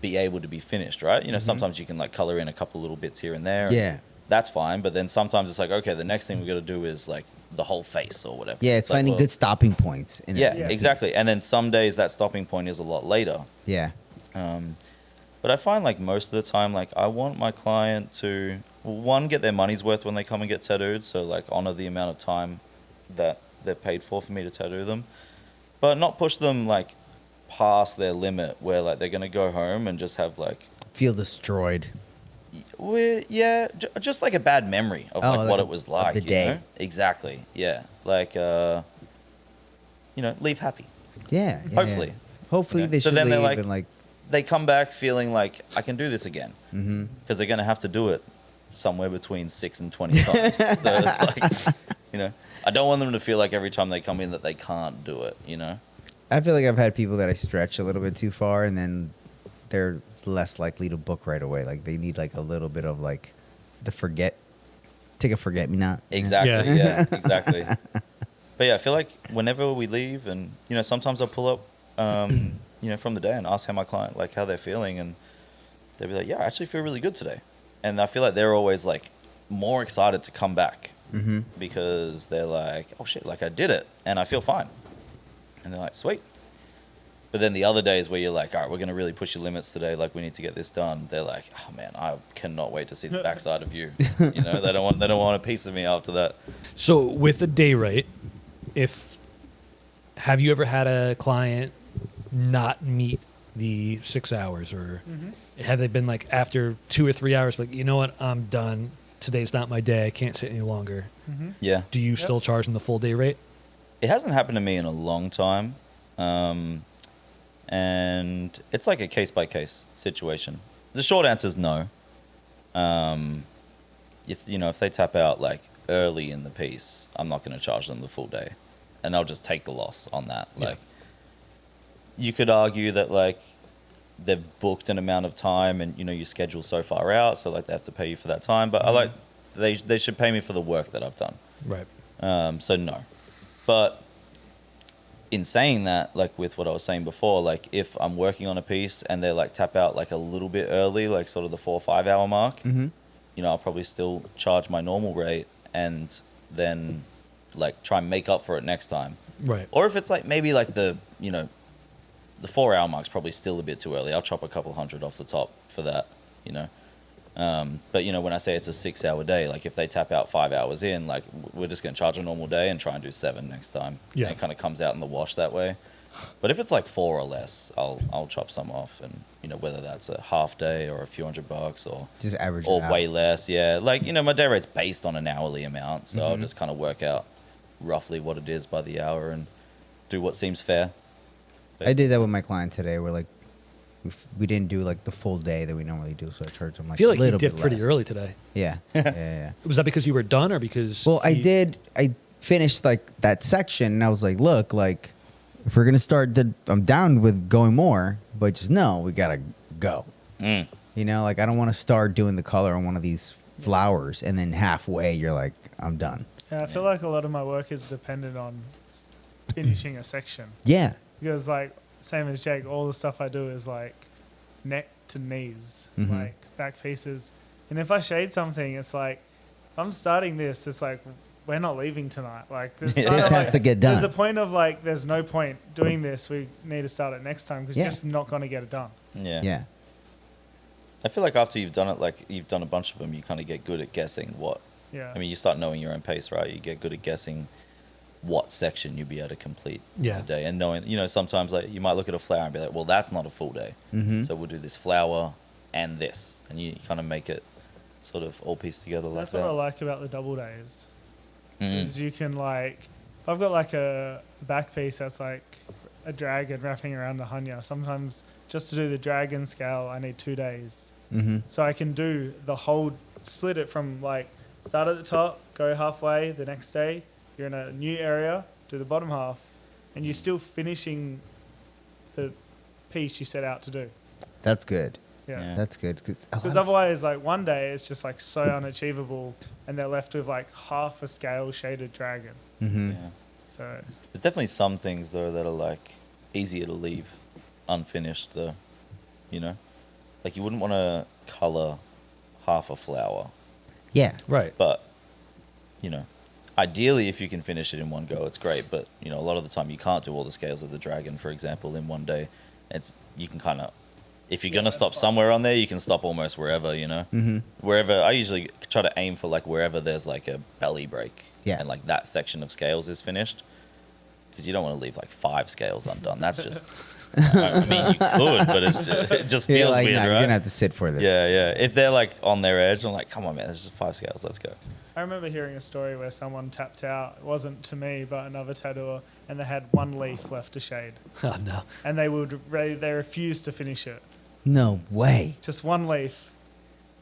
be able to be finished, right? You know, sometimes you can like color in a couple little bits here and there. Yeah. That's fine. But then sometimes it's like, okay, the next thing we got to do is like the whole face or whatever. Yeah, it's like, finding well, good stopping points. In Yeah, a exactly. piece. And then some days that stopping point is a lot later. Yeah. But I find like most of the time, like I want my client to, one, get their money's worth when they come and get tattooed. So like honor the amount of time that they're paid for me to tattoo them, but not push them like past their limit where like they're going to go home and just have like, Feel destroyed. just like a bad memory of Oh, like like what a- it was of like. the you day. know? Exactly. Yeah. Like, you know, leave happy. Yeah. yeah, Hopefully. yeah. Hopefully Yeah. they So should then leave they're like- and like. They come back feeling like I can do this again, because they're going to have to do it somewhere between 6 and 20 times. So it's like, you know, I don't want them to feel like every time they come in that they can't do it, you know? I feel like I've had people that I stretch a little bit too far, and then they're less likely to book right away. Like they need like a little bit of like take a forget me not. Exactly. Yeah. Yeah, exactly. But yeah, I feel like whenever we leave, and, you know, sometimes I'll pull up, you know, from the day and ask how my client, like how they're feeling, and they'll be like, yeah, I actually feel really good today. And I feel like they're always like more excited to come back, because they're like, oh shit, like I did it and I feel fine. And they're like, sweet. But then the other days where you're like, all right, we're going to really push your limits today, like we need to get this done, they're like, oh man, I cannot wait to see the backside of you. You know, they don't want a piece of me after that. So with the day rate, have you ever had a client not meet the 6 hours, or have they been like after 2 or 3 hours, like, you know what, I'm done. Today's not my day. I can't sit any longer. Yeah. Do you still charge them the full day rate? It hasn't happened to me in a long time. And it's like a case-by-case situation. The short answer is no. If they tap out like early in the piece, I'm not going to charge them the full day, and I'll just take the loss on that. Yeah. Like, you could argue that like they've booked an amount of time, and, you know, you schedule so far out, so like they have to pay you for that time. But I like they should pay me for the work that I've done. Right. So no. But in saying that, like with what I was saying before, like if I'm working on a piece and they like tap out like a little bit early, like sort of the 4 or 5 hour mark, you know, I'll probably still charge my normal rate, and then like try and make up for it next time. Right. Or if it's like maybe like the 4 hour mark's probably still a bit too early, I'll chop a couple hundred off the top for that, you know. But, you know, when I say it's a 6 hour day, like if they tap out 5 hours in, like we're just going to charge a normal day and try and do 7 next time. Yeah. And it kind of comes out in the wash that way. But if it's like 4 or less, I'll chop some off, and, you know, whether that's a half day or a few $100 or Just average it or out. way less. Yeah. Like, you know, my day rate's based on an hourly amount. So I'll just kind of work out roughly what it is by the hour and do what seems fair. I did that with my client today. We're like, we didn't do like the full day that we normally do, so I charged him like I feel like a he little dipped bit pretty less. early today. Yeah, yeah. Was that because you were done, or because? Well, I he- did. finished like that section, and I was like, look, like if we're gonna start, I'm down with going more, but just no, we gotta go. You know, like I don't want to start doing the color on one of these flowers, and then halfway you're like, I'm done. Yeah, I feel like a lot of my work is dependent on finishing a section. Yeah. Because, like, same as Jake, all the stuff I do is, like, neck to knees, like, back pieces. And if I shade something, it's like, if I'm starting this, it's like, we're not leaving tonight. Like, there's This has to get done. There's a point of, like, there's no point doing this. We need to start it next time because Yeah. you're just not going to get it done. Yeah. Yeah. I feel like after you've done it, like you've done a bunch of them, you kind of get good at guessing what. Yeah. I mean, you start knowing your own pace, right? You get good at guessing what section you'll be able to complete in a day, and knowing, you know, sometimes like you might look at a flower and be like, well, that's not a full day, so we'll do this flower and this, and you kind of make it sort of all pieced together like That's that. what I like about the double days. Is you can, like, if I've got like a back piece that's like a dragon wrapping around the hunya, sometimes just to do the dragon scale, I need 2 days. So I can do the whole, split it from like start at the top, go halfway the next day, you're in a new area, do the bottom half, and you're still finishing the piece you set out to do. That's good. Yeah. That's good. Because Otherwise, like, one day it's just like so unachievable, and they're left with like half a scale shaded dragon. Yeah. So There's definitely some things though that are like easier to leave unfinished though, you know, like you wouldn't want to color half a flower, yeah. Right. but you know, ideally if you can finish it in one go, it's great. But you know, a lot of the time you can't do all the scales of the dragon, for example, in one day. You can kind of, if you're gonna stop somewhere on there, you can stop almost wherever, you know. Wherever, I usually try to aim for like wherever there's like a belly break, Yeah. and like that section of scales is finished, because you don't want to leave like 5 scales undone. That's just, I mean, you could, but it just You're feels like, weird, nah, right? you're gonna have to sit for this. Yeah, yeah. If they're like on their edge, I'm like, come on, man, there's just 5 scales. Let's go. I remember hearing a story where someone tapped out. It wasn't to me, but another tattooer, and they had 1 leaf left to shade, Oh no. and they refused to finish it. No way. Just 1 leaf.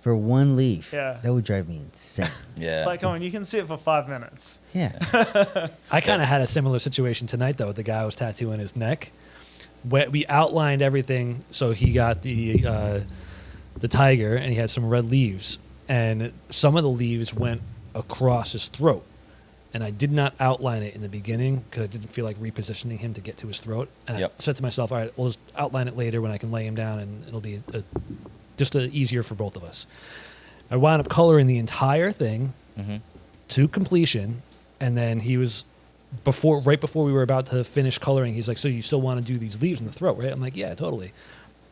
For 1 leaf. Yeah. That would drive me insane. Yeah. It's like, come on, you can sit for 5 minutes. Yeah. I kind of had a similar situation tonight though with the guy who was tattooing his neck. We outlined everything, so he got the tiger, and he had some red leaves, and some of the leaves went across his throat, and I did not outline it in the beginning because I didn't feel like repositioning him to get to his throat. And I said to myself, all right, we'll just outline it later when I can lay him down, and it'll be just easier for both of us. I wound up coloring the entire thing to completion, and then he was right before we were about to finish coloring, he's like, so you still want to do these leaves in the throat, right? I'm like, yeah, totally.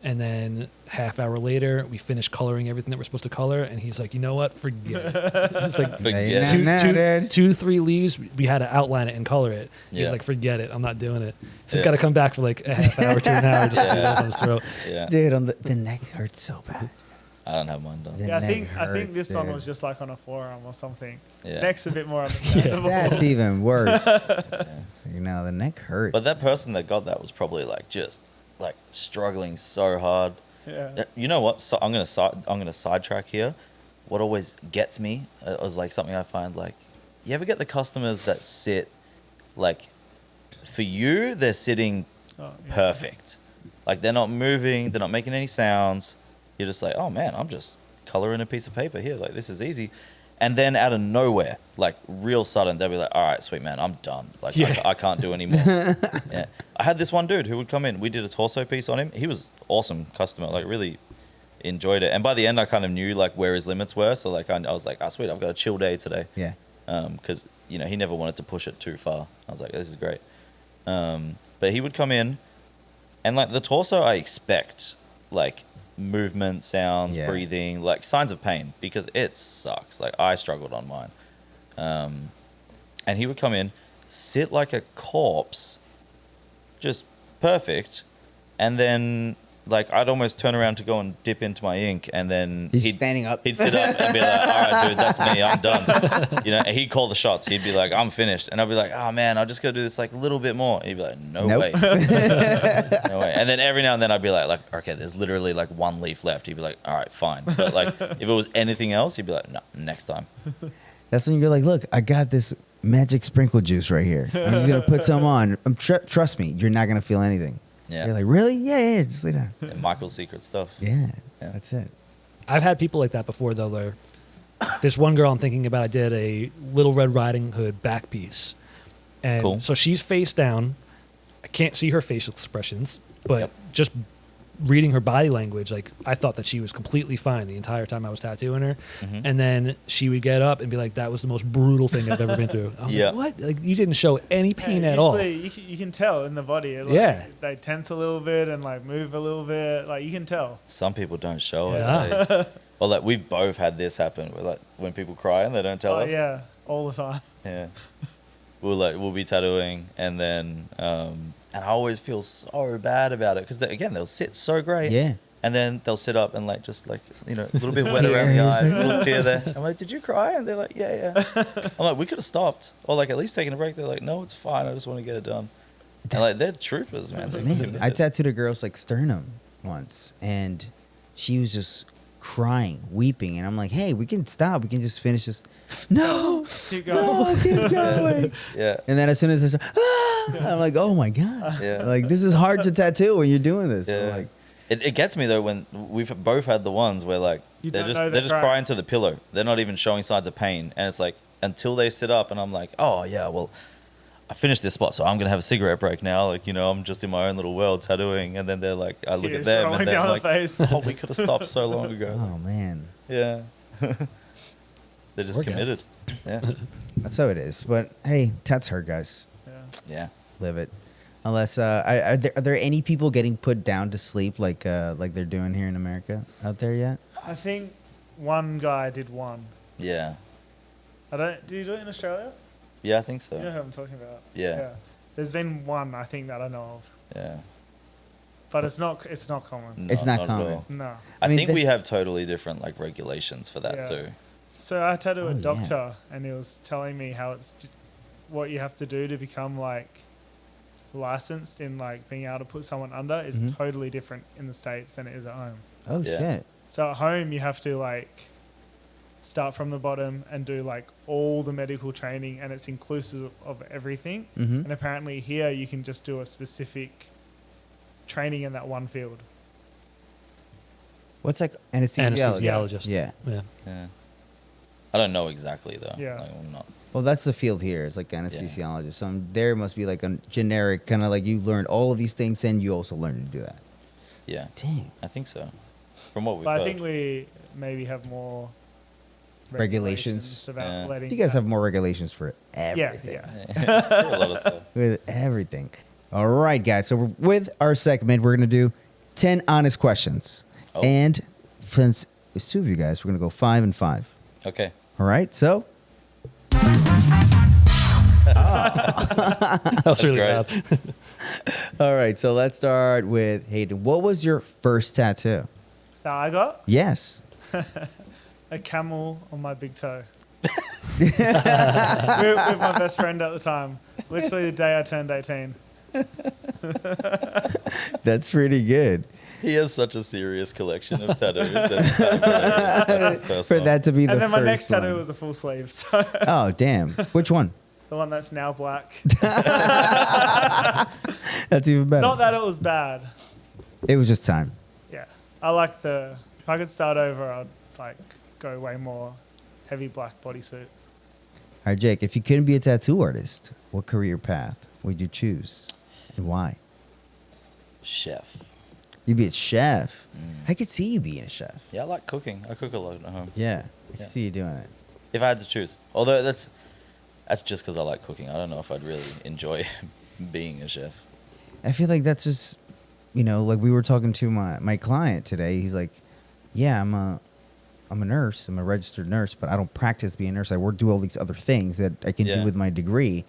And then half hour later, we finished coloring everything that we're supposed to color, and he's like, you know what? Forget it. It's like Forget. 2-3 leaves. We had to outline it and color it. He's Yeah. like, forget it. I'm not doing it. So he's got to come back for like a half hour to an hour just to do those on his throat. Yeah. Dude, on the neck hurts so bad. I don't have mine done. The Yeah, I neck think hurts, this one dude. was just like on a forearm or something. Yeah. Neck's a bit more understandable. That's even worse. Yeah. So, you know, the neck hurts. But that person that got that was probably like just like struggling so hard. Yeah. You know what? So I'm gonna sidetrack here. What always gets me is like something I find, like, you ever get the customers that sit like, for you they're sitting perfect, like they're not moving, they're not making any sounds. You're just like, oh man, I'm just coloring a piece of paper here, like this is easy. And then out of nowhere, like real sudden, they'll be like, all right, sweet man, I'm done. Like, I can't do anymore. Yeah. I had this one dude who would come in. We did a torso piece on him. He was awesome customer, like really enjoyed it. And by the end, I kind of knew like where his limits were. So like, I was like, oh sweet, I've got a chill day today. Yeah. Because, you know, he never wanted to push it too far. I was like, this is great. But he would come in, and like the torso, I expect like movement, sounds, breathing, like signs of pain, because it sucks. Like I struggled on mine. And he would come in, sit like a corpse, just perfect. And then like I'd almost turn around to go and dip into my ink, and then He's standing up. He'd sit up and be like, all right, dude, that's me, I'm done. You know, and he'd call the shots. He'd be like, I'm finished. And I'd be like, oh man, I'll just go do this like a little bit more. He'd be like, no Nope. way. No way. And then every now and then I'd be like, okay, there's literally like 1 leaf left. He'd be like, all right, fine. But like if it was anything else, he'd be like, no, next time. That's when you're like, look, I got this magic sprinkle juice right here. I'm just gonna put some on. Trust me, you're not gonna feel anything. Yeah. You're like, really? Yeah, just lay down. Yeah, Michael's secret stuff. Yeah, Yeah. that's it. I've had people like that before, though. Where this one girl I'm thinking about, I did a Little Red Riding Hood back piece. And Cool. so she's face down. I can't see her facial expressions, but Yep. just reading her body language, like I thought that she was completely fine the entire time I was tattooing her. Mhm. And then she would get up and be like, that was the most brutal thing I've ever been through. I was Yeah. like, what? Like, you didn't show any pain Yeah, at all. usually you can tell in the body. Like, Yeah. They tense a little bit and like move a little bit. Like you can tell. Some people don't show Yeah. it. Well, like we've both had this happen. Where, like when people cry and they don't tell Oh us. yeah, all the time. Yeah. We'll be tattooing and then and I always feel so bad about it because again they'll sit so great. Yeah. And then they'll sit up and like just like a little bit wet around the eyes, a little tear there. I'm like, did you cry? And they're like, yeah. I'm like, we could have stopped or like at least taken a break. They're like, no, it's fine. I just want to get it done. And like they're troopers, man. They're Man, committed. I tattooed a girl's like sternum once, and she was just crying, weeping, and I'm like, "Hey, we can stop. We can just finish this." No, Keep going. no, keep going. Yeah. And then as soon as I start, I'm like, "Oh my god!" Yeah. Like this is hard to tattoo when you're doing this. Yeah. I'm like, It gets me though when we've both had the ones where like You they're don't just know they're they're just crying to the pillow. They're not even showing signs of pain, and it's like until they sit up, and I'm like, oh yeah, well, I finished this spot, so I'm gonna have a cigarette break now. Like I'm just in my own little world tattooing, and then they're like, I look at Tears them, rolling and they're down the like, face. oh, we could have stopped so long ago. "Oh man." Yeah. They're just We're good. committed. Yeah. That's how it is. But hey, tats hurt, guys. Yeah. Yeah. Live it. Unless are there any people getting put down to sleep like they're doing here in America out there yet? I think one guy did one. Yeah. I don't. Do you do it in Australia? Yeah, I think so. You know who I'm talking about. Yeah. There's been one I think that I know of, Yeah. but it's not common. No, It's not at common. all. No. I I mean, think the- we have totally different like regulations for that Yeah. too. So I tattooed Oh, a yeah. doctor, and he was telling me how what you have to do to become like licensed in like being able to put someone under is Mhm. totally different in the States than it is at home. Oh Yeah. shit. So at home you have to like start from the bottom and do like all the medical training, and it's inclusive of everything. Mm-hmm. And apparently here you can just do a specific training in that one field. What's like anesthesiologist? Anesthesiologist. Yeah. Yeah. Yeah. I don't know exactly though. Yeah. Like, I'm not. Well, that's the field here. It's like anesthesiologist. So there must be like a generic kind of like you learned all of these things and you also learned to do that. Yeah. Dang. I think so. From what we've But I heard. think we maybe have more Regulations. about Yeah. letting You guys that- have more regulations for everything. Yeah. For a lot of stuff. With everything. All right, guys. So with our segment, we're going to do 10 honest questions. Oh. And since it's two of you guys, we're going to go 5 and 5. Okay. All right. So That was really great. loud. all right. So let's start with Hayden. What was your first tattoo? that I got Yes. a camel on my big toe. with my best friend at the time. Literally the day I turned 18. That's pretty good. He has such a serious collection of tattoos. That's kind of hilarious. That's For personal. that to be the And then my first next tattoo one. was a full sleeve. So Oh, damn. Which one? the one that's now black. That's even better. Not that it was bad. It was just time. Yeah. I like if I could start over, I'd like go way more heavy black bodysuit. All right, Jake, if you couldn't be a tattoo artist, what career path would you choose and why? Chef. You'd be a chef. I could see you being a chef. Yeah, I like cooking. I cook a lot at home. Yeah. I Yeah. see you doing it. If I had to choose. Although that's just because I like cooking. I don't know if I'd really enjoy being a chef. I feel like that's just, like we were talking to my client today. He's like, yeah, I'm a nurse. I'm a registered nurse, but I don't practice being a nurse. I do all these other things that I can Yeah. do with my degree.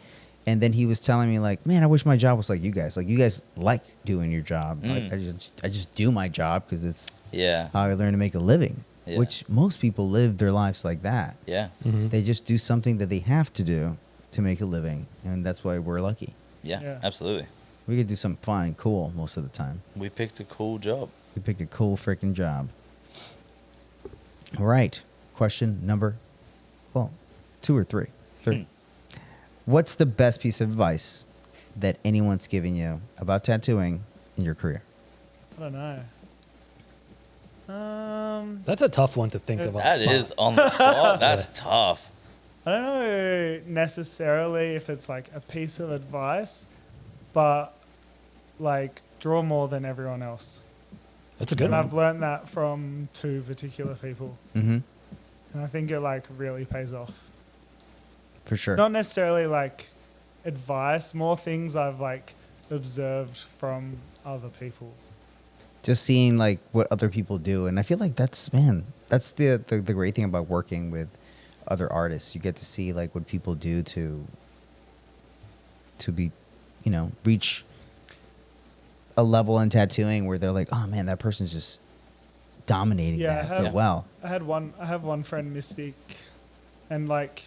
And then he was telling me like, man, I wish my job was like you guys. Like you guys like doing your job. Like I just do my job because it's Yeah. how I learn to make a living. Yeah. Which most people live their lives like that. Yeah. Mhm. They just do something that they have to do to make a living, and that's why we're lucky. Yeah. Yeah. Absolutely. We could do something fun and cool most of the time. We picked a cool job. We picked a cool freaking job. All right. Question number, 2 or 3. 3. What's the best piece of advice that anyone's given you about tattooing in your career? I don't know. That's a tough one to think of. On That the spot. is on the spot. That's tough. I don't know necessarily if it's like a piece of advice, but like draw more than everyone else. That's a good And one. I've learned that from 2 particular people. Mm-hmm. And I think it like really pays off. For sure. Not necessarily like advice, more things I've like observed from other people. Just seeing like what other people do, and I feel like that's the great thing about working with other artists. You get to see like what people do to be, reach a level in tattooing where they're like, oh man, that person's just dominating that so well. I have one friend, Mystic, and like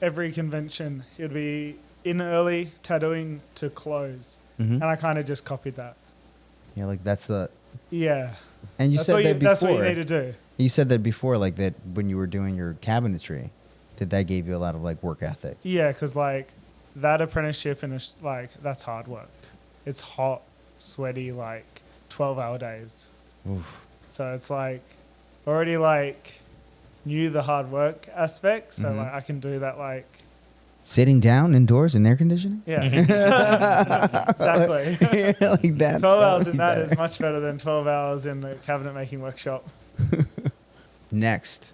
every convention he'd be in early tattooing to close. Mhm. And I kind of just copied that. You're like, that's the, Yeah. and you That's said what that before. that's what you need to do. You said that before, like that when you were doing your cabinetry, that gave you a lot of like work ethic. Yeah, because like that apprenticeship like that's hard work. It's hot, sweaty, like 12-hour days. Oof. So it's like already like knew the hard work aspect. So Mhm. like I can do that like Sitting down indoors in air conditioning? yeah. Exactly. Like that. 12 hours would in be that better. is much better than 12 hours in the cabinet making workshop. Next,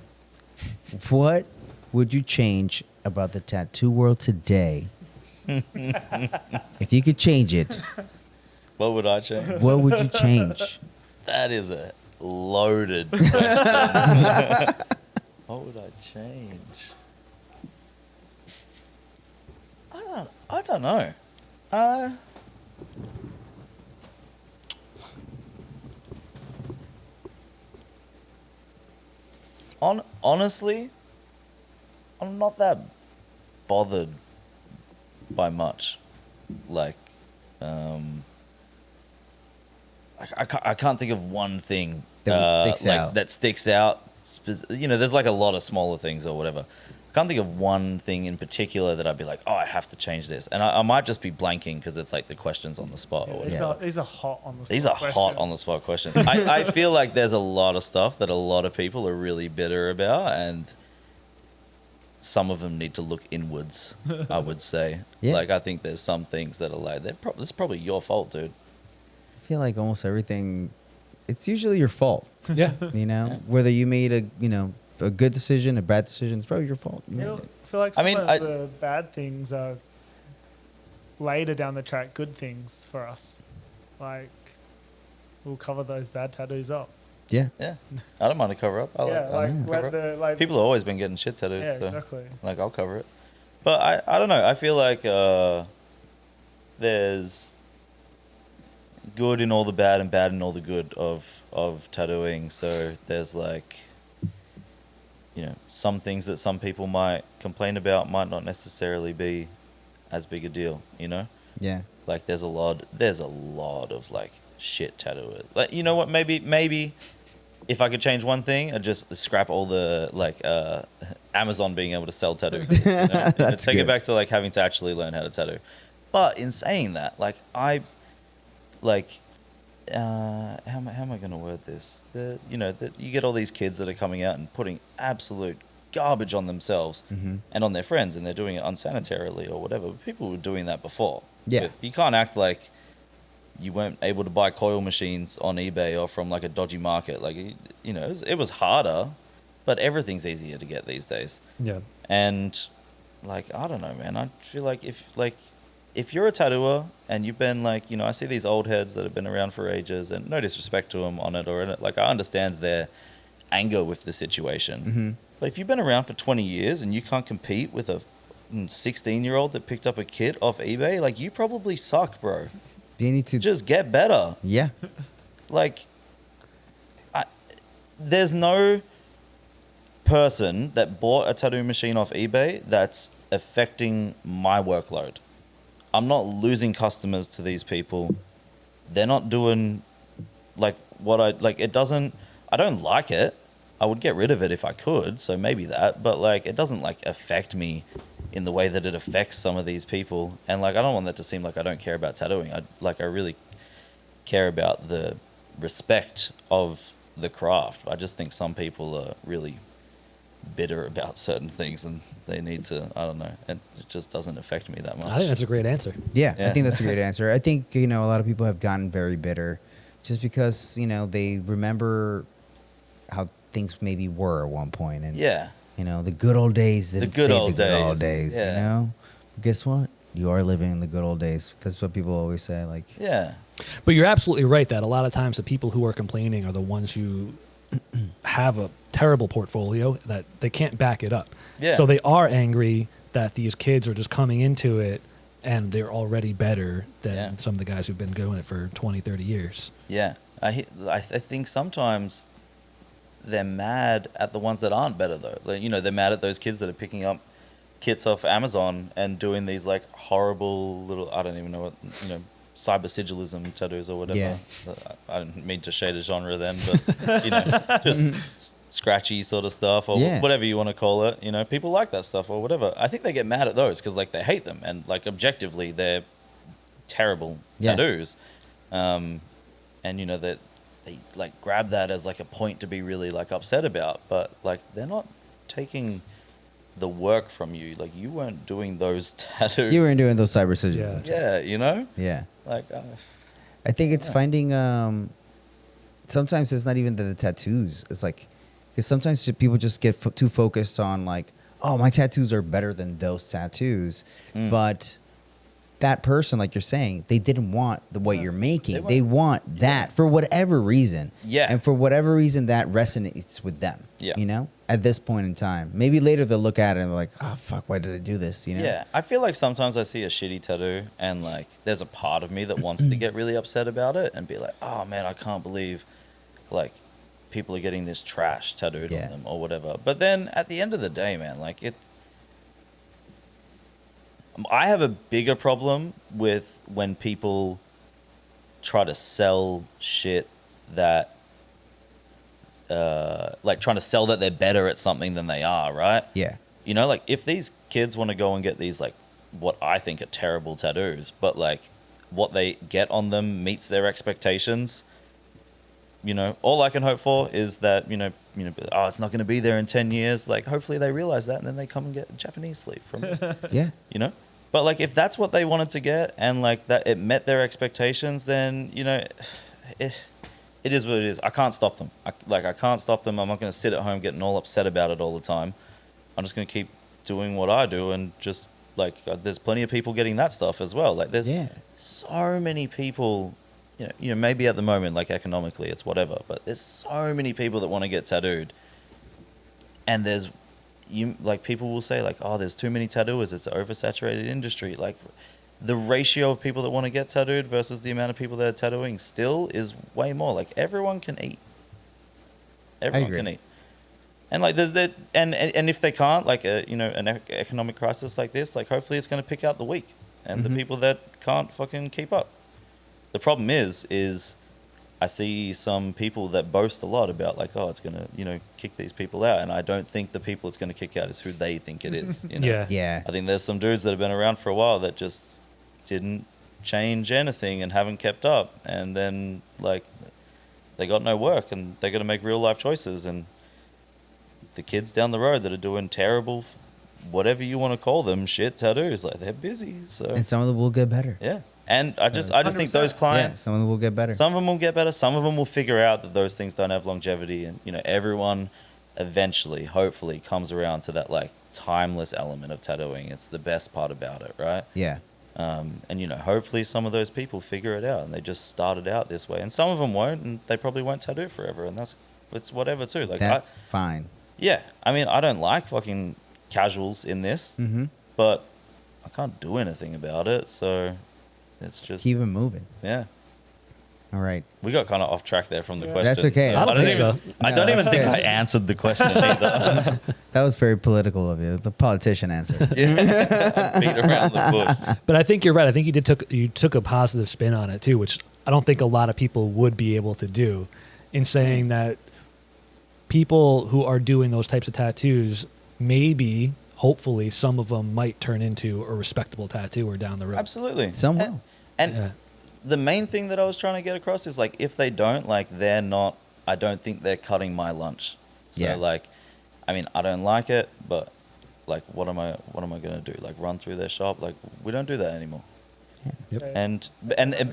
what would you change about the tattoo world today? If you could change it, What would I change? what would you change? That is a loaded question. What would I change? I don't know. Honestly, I'm not that bothered by much. Like, I can't think of one thing That sticks out. that sticks out. There's like a lot of smaller things or whatever. I can't think of one thing in particular that I'd be like, oh, I have to change this. And I might just be blanking because it's like the questions on the spot or whatever. These are hot on the spot. These are hot on the spot questions. I feel like there's a lot of stuff that a lot of people are really bitter about, and some of them need to look inwards, I would say. Yeah. Like, I think there's some things that are like, it's probably your fault, dude. I feel like almost everything, it's usually your fault. Yeah. Whether you made a good decision, a bad decision, it's probably your fault. You made I it. feel like I some mean, of the bad things are later down the track good things for us. Like, we'll cover those bad tattoos up. Yeah. Yeah. I don't mind to cover up. I like cover up. when the like People have always been getting shit tattoos. Yeah, so, exactly. like, I'll cover it. But I don't know. I feel like there's good in all the bad and bad in all the good of tattooing. So there's like, some things that some people might complain about might not necessarily be as big a deal, Yeah. Like there's a lot of like shit tattooers. Like, you know what, maybe if I could change one thing, I'd just scrap all the like Amazon being able to sell tattoos. And take it back to like having to actually learn how to tattoo. But in saying that, like how am I going to word this? You get all these kids that are coming out and putting absolute garbage on themselves and on their friends, and they're doing it unsanitarily or whatever. People were doing that before. Yeah. You can't act like you weren't able to buy coil machines on eBay or from like a dodgy market. Like, it was harder, but everything's easier to get these days. Yeah. And like, I don't know, man. I feel like if you're a tattooer and you've been like, I see these old heads that have been around for ages, and no disrespect to them on it or in it. Like, I understand their anger with the situation. But if you've been around for 20 years and you can't compete with a 16-year-old that picked up a kit off eBay, like, you probably suck, bro. You need to Just get better. Yeah. Like, there's no person that bought a tattoo machine off eBay that's affecting my workload. I'm not losing customers to these people. They're not doing like what I don't like it. I would get rid of it if I could, so maybe that, but like it doesn't like affect me in the way that it affects some of these people. And like, I don't want that to seem like I don't care about tattooing. I really care about the respect of the craft. I just think some people are really bitter about certain things and they need to, I don't know, it just doesn't affect me that much. I think that's a great answer. Yeah, Yeah. I think that's a great answer. I think, a lot of people have gotten very bitter just because, they remember how things maybe were at one point. And, Yeah. the good old days didn't good stay old the good days. old days, Yeah. But guess what? You are living in the good old days. That's what people always say. Like, Yeah. But you're absolutely right that a lot of times the people who are complaining are the ones who have a terrible portfolio that they can't back it up. Yeah. So they are angry that these kids are just coming into it and they're already better than Yeah. some of the guys who've been doing it for 20, 30 years. Yeah. I think sometimes they're mad at the ones that aren't better though. Like, they're mad at those kids that are picking up kits off Amazon and doing these like horrible little, I don't even know what, cyber sigilism tattoos or whatever. Yeah. I didn't mean to shade a genre then, but just scratchy sort of stuff or Yeah. whatever you want to call it. People like that stuff or whatever. I think they get mad at those because like they hate them and like objectively they're terrible Yeah. tattoos. And that they like grab that as like a point to be really like upset about, but like they're not taking the work from you. Like you weren't doing those tattoos. you weren't doing those cyber sigils. Yeah. Yeah, Yeah. like I think it's finding. Sometimes it's not even the tattoos. It's like, because sometimes people just get too focused on like, oh, my tattoos are better than those tattoos, but that person, like you're saying, they didn't want what you're making. They want that for whatever reason. Yeah. And for whatever reason, that resonates with them. Yeah. At this point in time. Maybe later they'll look at it and be like, oh, fuck, why did I do this? Yeah, I feel like sometimes I see a shitty tattoo and like there's a part of me that wants to get really upset about it and be like, oh man, I can't believe like people are getting this trash tattooed on them or whatever. But then at the end of the day, man, like I have a bigger problem with when people try to sell shit that like trying to sell that they're better at something than they are, right? Yeah. Like if these kids want to go and get these like what I think are terrible tattoos, but like what they get on them meets their expectations, all I can hope for is that, oh, it's not going to be there in 10 years. Like hopefully they realize that and then they come and get a Japanese sleeve from me. Yeah. But like if that's what they wanted to get and like that it met their expectations, then, it is what it is. I can't stop them. I can't stop them. I'm not going to sit at home getting all upset about it all the time. I'm just going to keep doing what I do and just like there's plenty of people getting that stuff as well. Like there's so many people, maybe at the moment like economically it's whatever, but there's so many people that want to get tattooed. And people will say like, oh, there's too many tattooers. It's an oversaturated industry. Like the ratio of people that want to get tattooed versus the amount of people that are tattooing still is way more. Like everyone can eat. Everyone can eat. And like there's that, and if they can't, like an economic crisis like this, like hopefully it's going to pick out the weak and the people that can't fucking keep up. The problem is I see some people that boast a lot about like, oh, it's going to kick these people out, and I don't think the people it's going to kick out is who they think it is. Yeah. I think there's some dudes that have been around for a while that just didn't change anything and haven't kept up, and then like they got no work and they got to make real life choices, and the kids down the road that are doing terrible, whatever you want to call them, shit tattoos, like they're busy. So And some of them will get better. yeah, and I just think those Yeah, clients, some of them will get better. some of them will get better, some of them will figure out that those things don't have longevity, and everyone eventually, hopefully, comes around to that like timeless element of tattooing. It's the best part about it, right? Yeah. And hopefully some of those people figure it out and they just started out this way, and some of them won't, and they probably won't tattoo forever, and it's whatever too. Like That's fine. yeah, I mean, I don't like fucking casuals in this, but I can't do anything about it, so it's just Keep it moving. yeah. All right. We got kind of off track there from the question. That's okay. I don't think even, so. I No, don't even that's think okay. I answered the question either. That was very political of you. The politician answer. Beat around the bush. But I think you're right. I think you took a positive spin on it too, which I don't think a lot of people would be able to do, in saying that people who are doing those types of tattoos maybe, hopefully some of them might turn into a respectable tattooer down the road. Absolutely. Some will. And Yeah. the main thing that I was trying to get across is like, if they don't, like, they're not, I don't think they're cutting my lunch. So Yeah. like, I mean, I don't like it, but like, what am I going to do? Like, run through their shop? Like, we don't do that anymore. Yep. Okay. And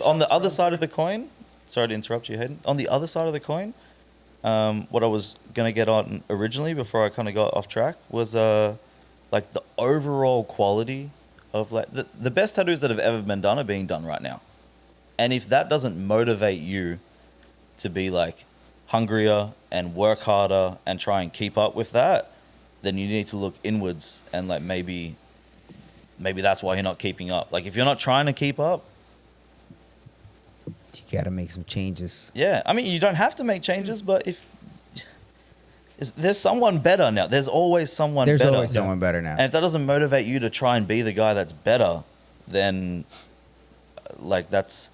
on the other side of the coin, sorry to interrupt you, Hayden. On the other side of the coin, what I was gonna get on originally before I kind of got off track was like the overall quality of like the best tattoos that have ever been done are being done right now. And if that doesn't motivate you to be like hungrier and work harder and try and keep up with that, then you need to look inwards and like maybe that's why you're not keeping up. Like if you're not trying to keep up, You gotta make some changes. yeah, I mean, you don't have to make changes, but there's someone better now. There's always someone There's better. always someone better now. And if that doesn't motivate you to try and be the guy that's better, then like that's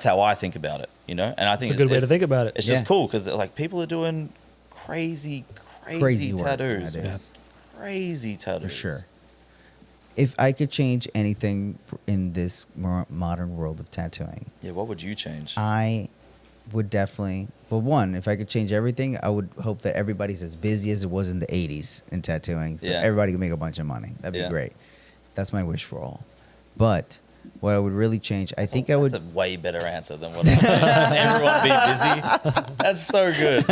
how I think about it, you know? And I think It's a good way to think about it. It's Yeah. just cool because like people are doing crazy Crazy work tattoos. nowadays. Crazy tattoos. For sure. If I could change anything in this modern world of tattooing, Yeah, what would you change? I would definitely, well, one, if I could change everything, I would hope that everybody's as busy as it was in the 80s in tattooing. So Yeah. everybody could make a bunch of money. That'd be Yeah. great. That's my wish for all. But what I would really change, I think I would. That's a way better answer than what everyone be busy. That's so good.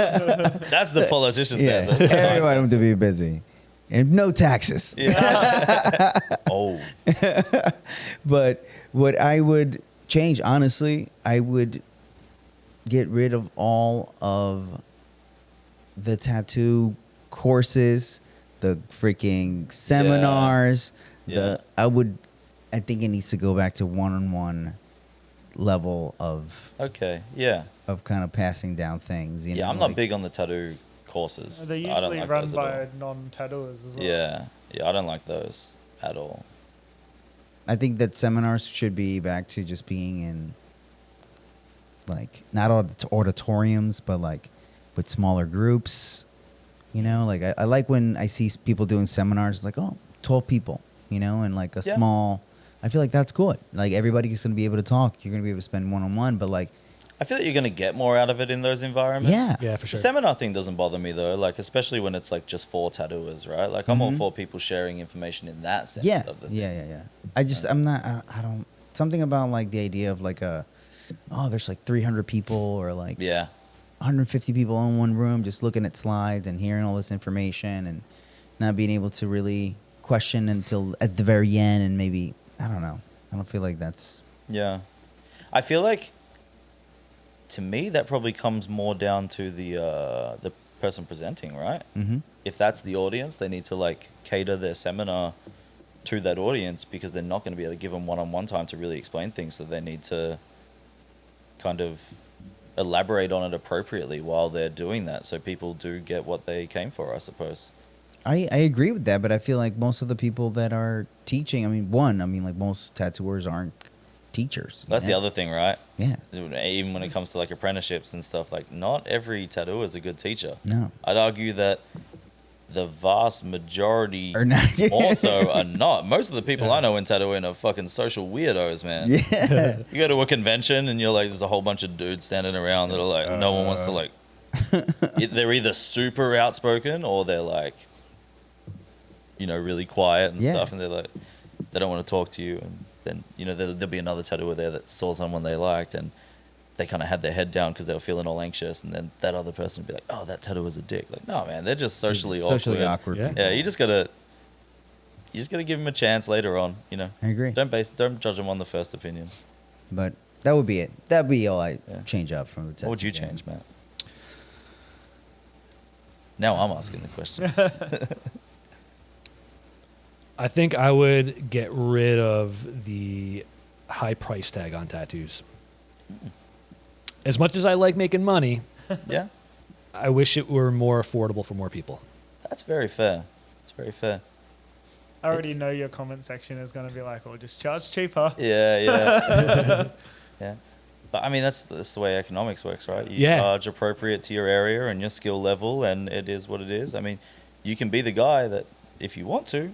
That's the politician's Yeah, answer. everyone to be busy. And no taxes. Yeah. Oh. But what I would change, honestly, I would get rid of all of the tattoo courses, the freaking seminars. Yeah. I think it needs to go back to one-on-one level of Okay. Yeah. kind of passing down things. You know, Yeah. I'm not like- big on the tattoo courses. They're I don't usually like run those at by all. non-tattooers as well. Yeah. Yeah. I don't like those at all. I think that seminars should be back to just being in, like, not auditoriums, but like with smaller groups. You know, like I like when I see people doing seminars, like, 12 people, you know, and like a Yeah. small, I feel like that's good. Like everybody's going to be able to talk. You're going to be able to spend one-on-one, but like, I feel that you're going to get more out of it in those environments. yeah. Yeah, for The sure. seminar thing doesn't bother me though, like especially when it's like just for tattooers, right? Like I'm all for people sharing information in that sense. Yeah. Of the Yeah. I just, I'm not, I don't, something about like the idea of like there's like 300 people or like Yeah. 150 people in one room just looking at slides and hearing all this information and not being able to really question until at the very end. And maybe, I don't know. I don't feel like that's, Yeah. I feel like to me that probably comes more down to the person presenting, right? mm-hmm. If that's the audience, they need to like cater their seminar to that audience because they're not going to be able to give them one-on-one time to really explain things. So they need to kind of elaborate on it appropriately while they're doing that. So people do get what they came for, I suppose. I agree with that, but I feel like most of the people that are teaching, like most tattooers aren't teachers. That's the Yeah. other thing, right? Yeah. Even when it comes to like apprenticeships and stuff, like not every tattooer is a good teacher. No. I'd argue that the vast majority Or not. also are not. Most of the people I know in tattooing are fucking social weirdos, man. Yeah. You go to a convention and you're like, there's a whole bunch of dudes standing around that are like, no one wants to like. They're either super outspoken or they're like, you know, really quiet and Yeah. stuff, and they're like, they don't want to talk to you, and then you know there'll be another tattooer there that saw someone they liked and they kind of had their head down because they were feeling all anxious, and then that other person would be like, oh, that tattooer's a dick. Like, no, man, they're just socially awkward. Yeah. people. Yeah, you just gotta give them a chance later on. You know, I agree. don't judge them on the first opinion. But that would be it. That'd be all I Yeah. change up from the tattoo. What would you game. change, Matt? Now I'm asking the question. I think I would get rid of the high price tag on tattoos. As much as I like making money, Yeah, I wish it were more affordable for more people. that's very fair. It's very fair. I already know your comment section is going to be like, "Oh, just charge cheaper." Yeah. Yeah. But I mean, that's the way economics works, right? You Yeah. charge appropriate to your area and your skill level, and it is what it is. I mean, you can be the guy that, if you want to,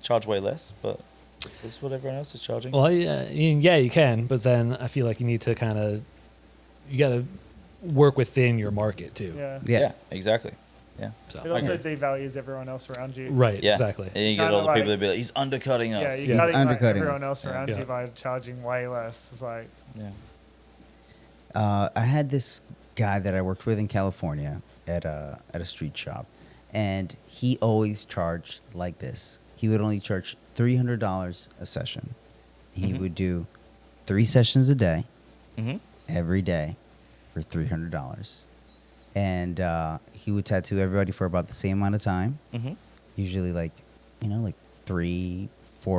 charge way less, but this is what everyone else is charging. Well, yeah, you can, but then I feel like you need to you got to work within your market too. Yeah. Yeah, exactly. Yeah. So, It also devalues everyone else around you. right, Yeah. exactly. And you get Kinda all the people like- that be like, he's undercutting us. Yeah, you're Yeah. cutting like, Undercutting everyone us. else around Yeah. you by charging way less. It's like, Yeah. I had this guy that I worked with in California at a street shop, and he always charged like this. He would only charge $300 a session. He would do 3 sessions a day, Mm-hmm. every day, for $300, and he would tattoo everybody for about the same amount of time. Mm-hmm. Usually, like 3-4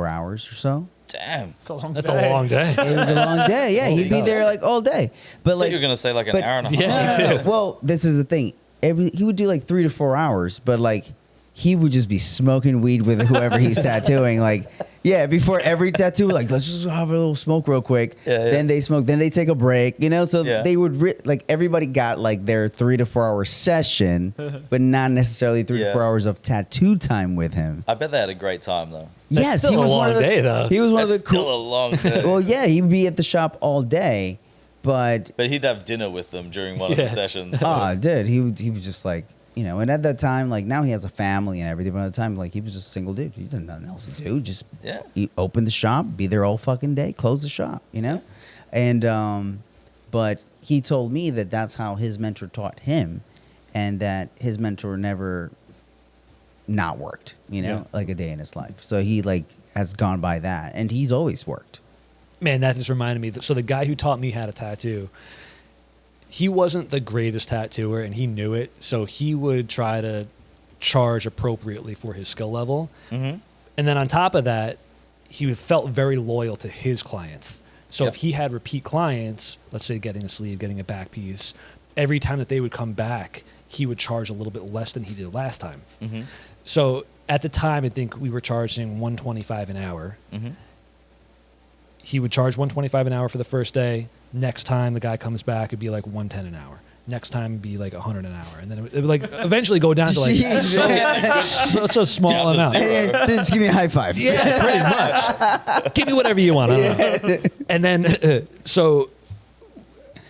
hours or so. Damn. it's a long That's day. a long day. It was a long day. Yeah, Holy he'd be God. there like all day. But I thought like, you were gonna say like an but- hour and a half. Yeah. Me too. Well, this is the thing. He would do like 3 to 4 hours, but like he would just be smoking weed with whoever he's tattooing. Like, yeah, before every tattoo, like let's just have a little smoke real quick. Yeah, yeah. Then they smoke. Then they take a break. So Yeah. they would like everybody got like their 3 to 4 hour session, but not necessarily 3 to Yeah. 4 hours of tattoo time with him. I bet they had a great time though. That's Yes, still he a was one long of the, day, though. He was one of That's the cool. still a long day. Well, yeah, he'd be at the shop all day, but But he'd have dinner with them during one of Yeah. the sessions. dude, he was just like, and at that time, like now he has a family and everything, but at the time, like he was just a single dude. He didn't have nothing else to do. Just Yeah. open the shop, be there all fucking day, close the shop, And but he told me that that's how his mentor taught him, and that his mentor never not worked, like a day in his life. So he like has gone by that, and he's always worked. Man, that just reminded me. So the guy who taught me how to tattoo, he wasn't the greatest tattooer, and he knew it. So he would try to charge appropriately for his skill level. Mm-hmm. And then on top of that, he felt very loyal to his clients. So Yep. if he had repeat clients, let's say getting a sleeve, getting a back piece, every time that they would come back, he would charge a little bit less than he did last time. Mm-hmm. So at the time, I think we were charging $125 an hour. Mm-hmm. He would charge $125 an hour for the first day. Next time the guy comes back, it'd be like $110 an hour. Next time it'd be like $100 an hour, and then it would like eventually go down to like such a small Down to amount. zero. Hey, just give me a high five. Yeah, pretty much. Give me whatever you want. I don't know. And then so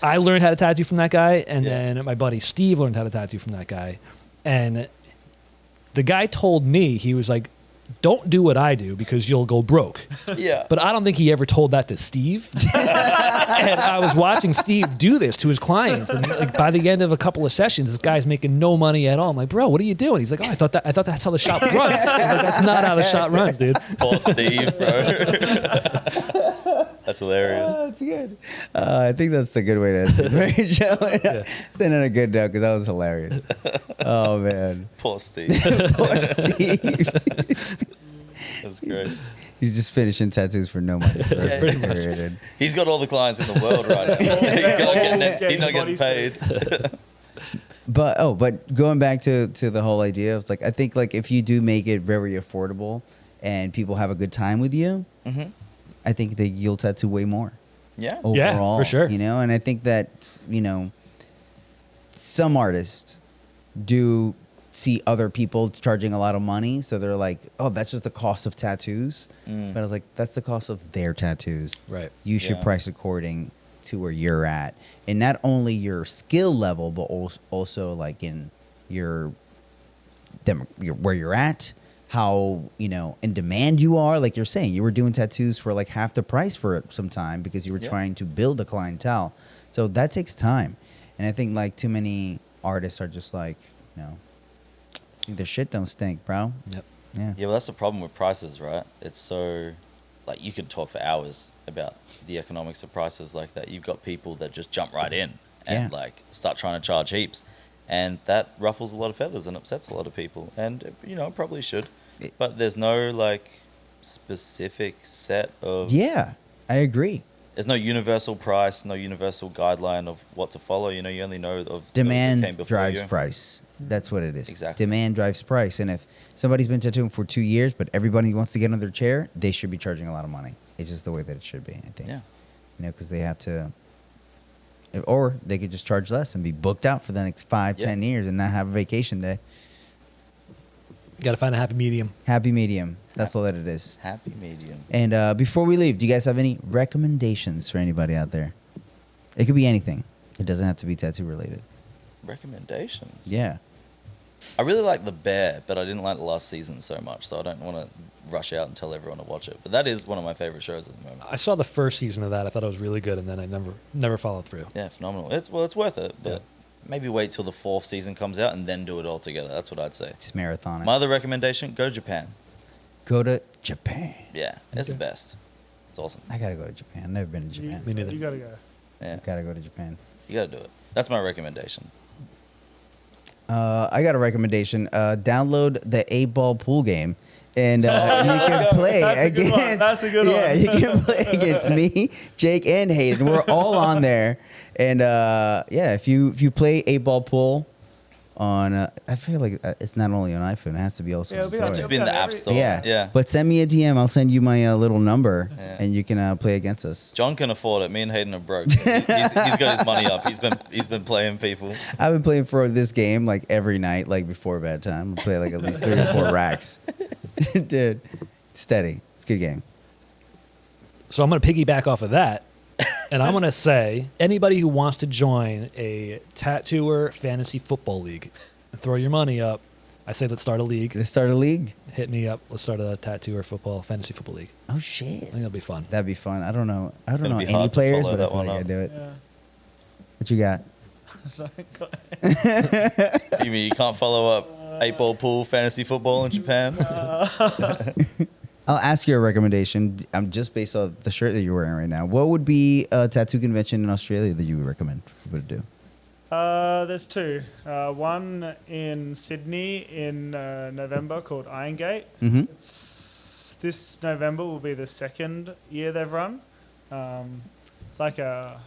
I learned how to tattoo from that guy, and Yeah. then my buddy Steve learned how to tattoo from that guy. And the guy told me, he was like, don't do what I do because you'll go broke. Yeah. But I don't think he ever told that to Steve. And I was watching Steve do this to his clients, and like by the end of a couple of sessions, this guy's making no money at all. I'm like, bro, what are you doing? He's like, oh, I thought that's how the shop runs. I was like, that's not how the shop runs, dude. Poor Steve, bro. That's hilarious. That's good. I think that's the good way to end it, right, Joe? Send on a good note because that was hilarious. Oh, man. Poor Steve. Poor Steve. That's great. He's just finishing tattoos for no money. For Yeah, pretty much. He's got all the clients in the world right now. He's not getting paid. But going back to the whole idea, it's like I think like if you do make it very affordable and people have a good time with you, Mm-hmm. I think that you'll tattoo way more. Yeah. Overall, Yeah, for sure. And I think that some artists do see other people charging a lot of money, so they're like, oh, that's just the cost of tattoos. But I was like, that's the cost of their tattoos. Right. You should Yeah. price according to where you're at, and not only your skill level, but also like in your where you're at, how in demand you are. Like you're saying, you were doing tattoos for like half the price for some time because you were Yeah. trying to build a clientele. So that takes time, and I think like too many artists are just like, their shit don't stink, bro. Yep. Yeah. Yeah, well, that's the problem with prices, right? It's so, like, you could talk for hours about the economics of prices like that. You've got people that just jump right in and, Yeah. like, start trying to charge heaps. And that ruffles a lot of feathers and upsets a lot of people. And, it probably should. But there's no, like, specific set of... Yeah, I agree. There's no universal price, no universal guideline of what to follow. You only know of... Demand those that came before drives you. price. That's what it is. Exactly. Demand drives price. And if somebody's been tattooing for 2 years, but everybody wants to get on their chair, they should be charging a lot of money. It's just the way that it should be, I think. Yeah. Because they have to, or they could just charge less and be booked out for the next 5, Yeah. 10 years and not have a vacation day. Got to find a happy medium. Happy medium. That's all that it is. Happy medium. And before we leave, do you guys have any recommendations for anybody out there? It could be anything. It doesn't have to be tattoo related. Recommendations. Yeah. I really like The Bear, but I didn't like the last season so much, so I don't want to rush out and tell everyone to watch it. But that is one of my favorite shows at the moment. I saw the first season of that. I thought it was really good, and then I never followed through. Yeah, phenomenal. It's worth it, but maybe wait till the 4th season comes out and then do it all together. That's what I'd say. Just marathon it. My other recommendation: go to Japan. Go to Japan. Yeah, it's the Okay. best. It's awesome. I gotta go to Japan. I've never been to Japan. Me neither. You gotta go. Yeah, Gotta go to Japan. you gotta do it. That's my recommendation. I got a recommendation. Download the 8-ball pool game, and you can play That's a good one. against. That's a good yeah, one. you can play against me, Jake, and Hayden. We're all on there, and yeah, if you play 8-ball pool on, I feel like it's not only on iPhone. It has to be also. Yeah, it'll be on Android. Just be in the App Store. Yeah, Yeah. But send me a DM. I'll send you my little number, Yeah. and you can play against us. John can afford it. Me and Hayden are broke. He's got his money up. He's been playing people. I've been playing for this game like every night, like before bedtime. I play like at least 3 or 4 racks. Dude, steady. It's a good game. So I'm going to piggyback off of that, and I'm going to say anybody who wants to join a tattooer fantasy football league, throw your money up. I say let's start a league. Let's start a league. Hit me up. Let's start a tattooer fantasy football league. Oh shit. I think that'll be fun. That'd be fun. I don't know. I don't gonna know be any hard to players, follow but I that feel one like I up. do it. Yeah. What you got? You mean you can't follow up 8-ball pool fantasy football in Japan? I'll ask you a recommendation. I'm just based on the shirt that you're wearing right now. What would be a tattoo convention in Australia that you would recommend for people to do? There's 2. One in Sydney in November called Iron Gate. Mm-hmm. This November will be the 2nd year they've run. It's like a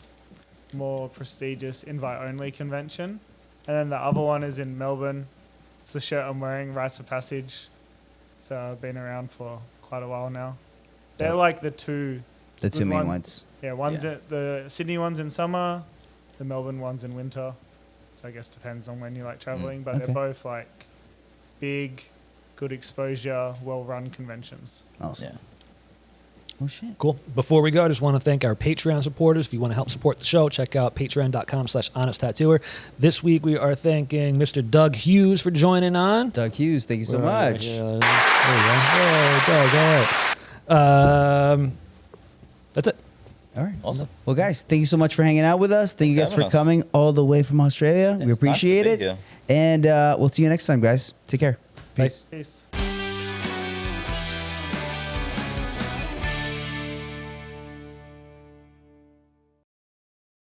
more prestigious invite-only convention. And then the other one is in Melbourne. It's the shirt I'm wearing, Rites of Passage. So I've been around for quite a while now. They're Dope. like the 2. The 2 main ones. Yeah, one's Yeah. the Sydney one's in summer, the Melbourne one's in winter. So I guess depends on when you like traveling, but Okay. they're both like big, good exposure, well-run conventions. Awesome. Yeah. Oh shit. Cool. Before we go, I just want to thank our Patreon supporters. If you want to help support the show, check out patreon.com/honest-tattooer. This week, we are thanking Mr. Doug Hughes for joining on. Doug Hughes, thank you so much. Yeah, there you go. Yay, Doug, all right. That's it. All right. Awesome. Well, guys, thank you so much for hanging out with us. Thank you guys Thanks for for having us. coming all the way from Australia. Yeah, we it's nice to appreciate be it. here. And we'll see you next time, guys. Take care. Peace. Peace.